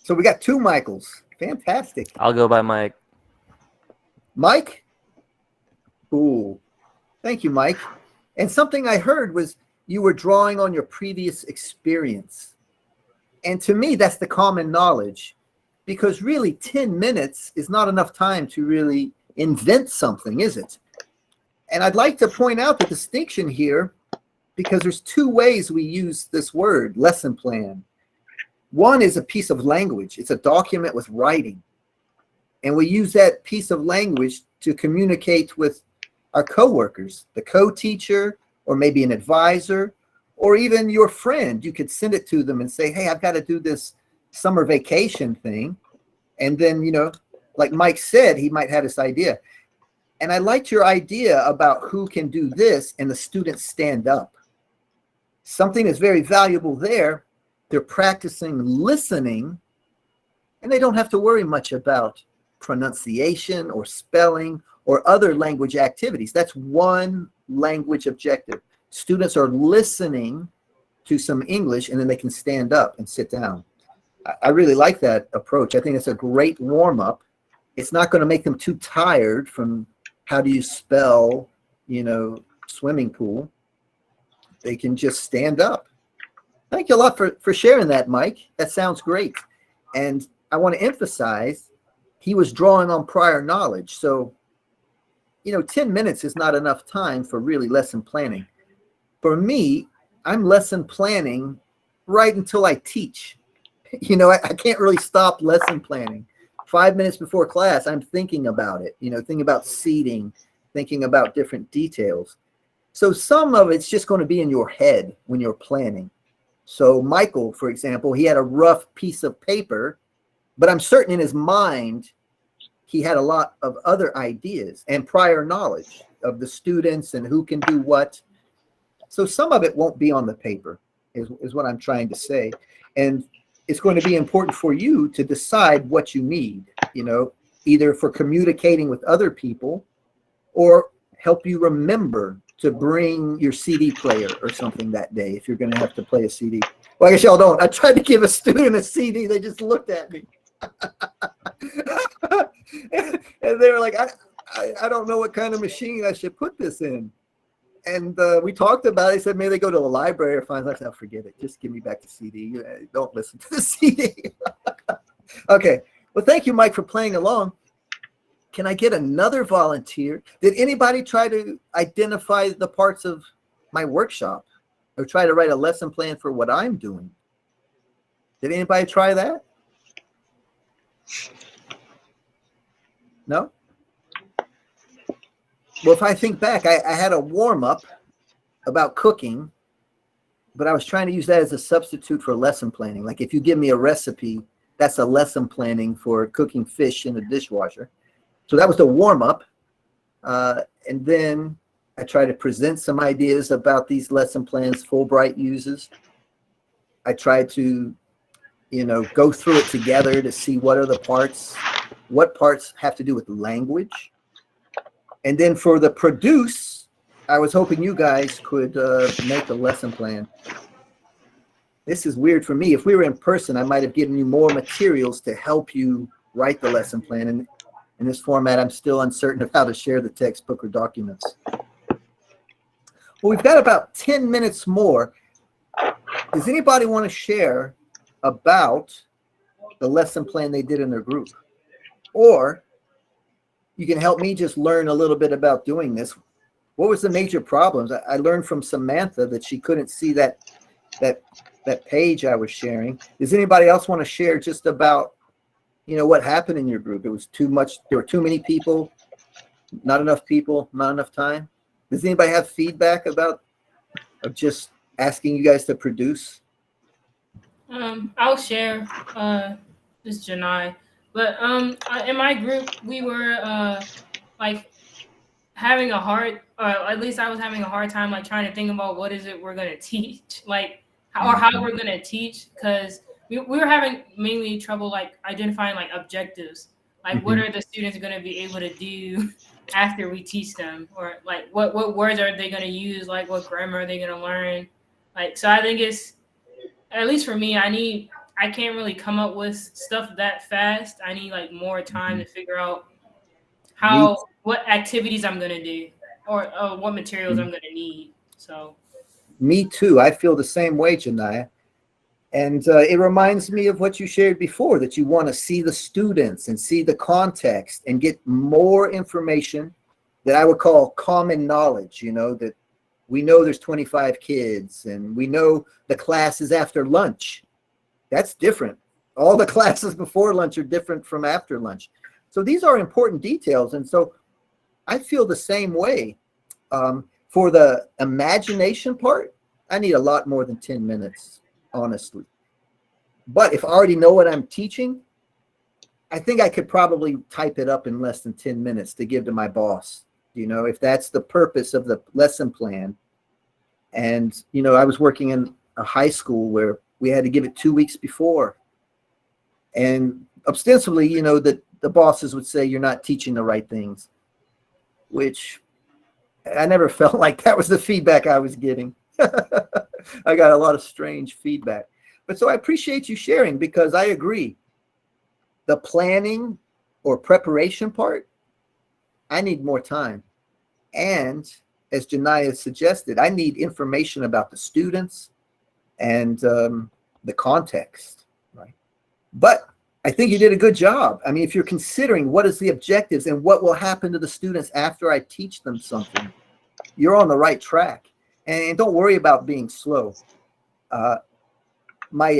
So we got two Michaels. Fantastic. I'll go by Mike. Mike? Cool. Thank you, Mike. And something I heard was you were drawing on your previous experience. And to me, that's the common knowledge, because really 10 minutes is not enough time to really invent something, is it? And I'd like to point out the distinction here, because there's two ways we use this word, lesson plan. One is a piece of language. It's a document with writing. And we use that piece of language to communicate with our coworkers, the co-teacher, or maybe an advisor, or even your friend. You could send it to them and say, hey, I've got to do this summer vacation thing. And then, like Mike said, he might have this idea. And I liked your idea about who can do this and the students stand up. Something that's very valuable there. They're practicing listening, and they don't have to worry much about pronunciation or spelling or other language activities. That's one language objective. Students are listening to some English, and then they can stand up and sit down. I really like that approach. I think it's a great warm-up. It's not going to make them too tired from how do you spell, swimming pool. They can just stand up. Thank you a lot for sharing that, Mike. That sounds great. And I want to emphasize, he was drawing on prior knowledge. So, 10 minutes is not enough time for really lesson planning. For me, I'm lesson planning right until I teach. I can't really stop lesson planning. 5 minutes before class, I'm thinking about it, thinking about seating, thinking about different details. So some of it's just going to be in your head when you're planning. So Michael, for example, he had a rough piece of paper, but I'm certain in his mind, he had a lot of other ideas and prior knowledge of the students and who can do what. So some of it won't be on the paper is what I'm trying to say. And it's going to be important for you to decide what you need, either for communicating with other people or help you remember to bring your CD player or something that day if you're going to have to play a CD. Well, I guess y'all don't. I tried to give a student a CD. They just looked at me. And they were like, I don't know what kind of machine I should put this in. And we talked about it. He said, maybe they go to the library or find out. I'll forget it. Just give me back the CD. Don't listen to the CD. Okay. Well, thank you, Mike, for playing along. Can I get another volunteer? Did anybody try to identify the parts of my workshop or try to write a lesson plan for what I'm doing? Did anybody try that? No? Well, if I think back, I had a warm-up about cooking, but I was trying to use that as a substitute for lesson planning. Like if you give me a recipe, that's a lesson planning for cooking fish in a dishwasher. So that was the warm-up. And then I tried to present some ideas about these lesson plans Fulbright uses. I tried to, go through it together to see what are the parts, what parts have to do with language. And then for the produce, I was hoping you guys could make a lesson plan. This is weird for me. If we were in person, I might have given you more materials to help you write the lesson plan. And in this format, I'm still uncertain of how to share the textbook or documents. Well, we've got about 10 minutes more. Does anybody want to share about the lesson plan they did in their group? Or you can help me just learn a little bit about doing this. What was the major problems? I learned from Samantha that she couldn't see that page I was sharing. Does anybody else want to share just about, what happened in your group? It was too much. There were too many people, not enough time. Does anybody have feedback about just asking you guys to produce? I'll share. This is Janai. But in my group, we were like having a hard, or at least I was having a hard time, like trying to think about what is it we're gonna teach, like how we're gonna teach, because we were having mainly trouble like identifying like objectives, like what are the students gonna be able to do after we teach them, or like what words are they gonna use, like what grammar are they gonna learn, like so I think it's, at least for me, I can't really come up with stuff that fast. I need like more time to figure out what activities I'm gonna do or what materials I'm gonna need. So me too. I feel the same way, Janaya. And it reminds me of what you shared before, that you want to see the students and see the context and get more information that I would call common knowledge, that we know there's 25 kids and we know the class is after lunch. That's different. All the classes before lunch are different from after lunch. So these are important details. And so I feel the same way. For the imagination part, I need a lot more than 10 minutes, honestly. But if I already know what I'm teaching, I think I could probably type it up in less than 10 minutes to give to my boss, if that's the purpose of the lesson plan. And, I was working in a high school where we had to give it 2 weeks before. And ostensibly, the bosses would say, you're not teaching the right things, which I never felt like that was the feedback I was getting. I got a lot of strange feedback. But so I appreciate you sharing, because I agree. The planning or preparation part, I need more time. And as Janaya suggested, I need information about the students and the context, right? But I think you did a good job. I mean, if you're considering what is the objectives and what will happen to the students after I teach them something, you're on the right track. And don't worry about being slow. My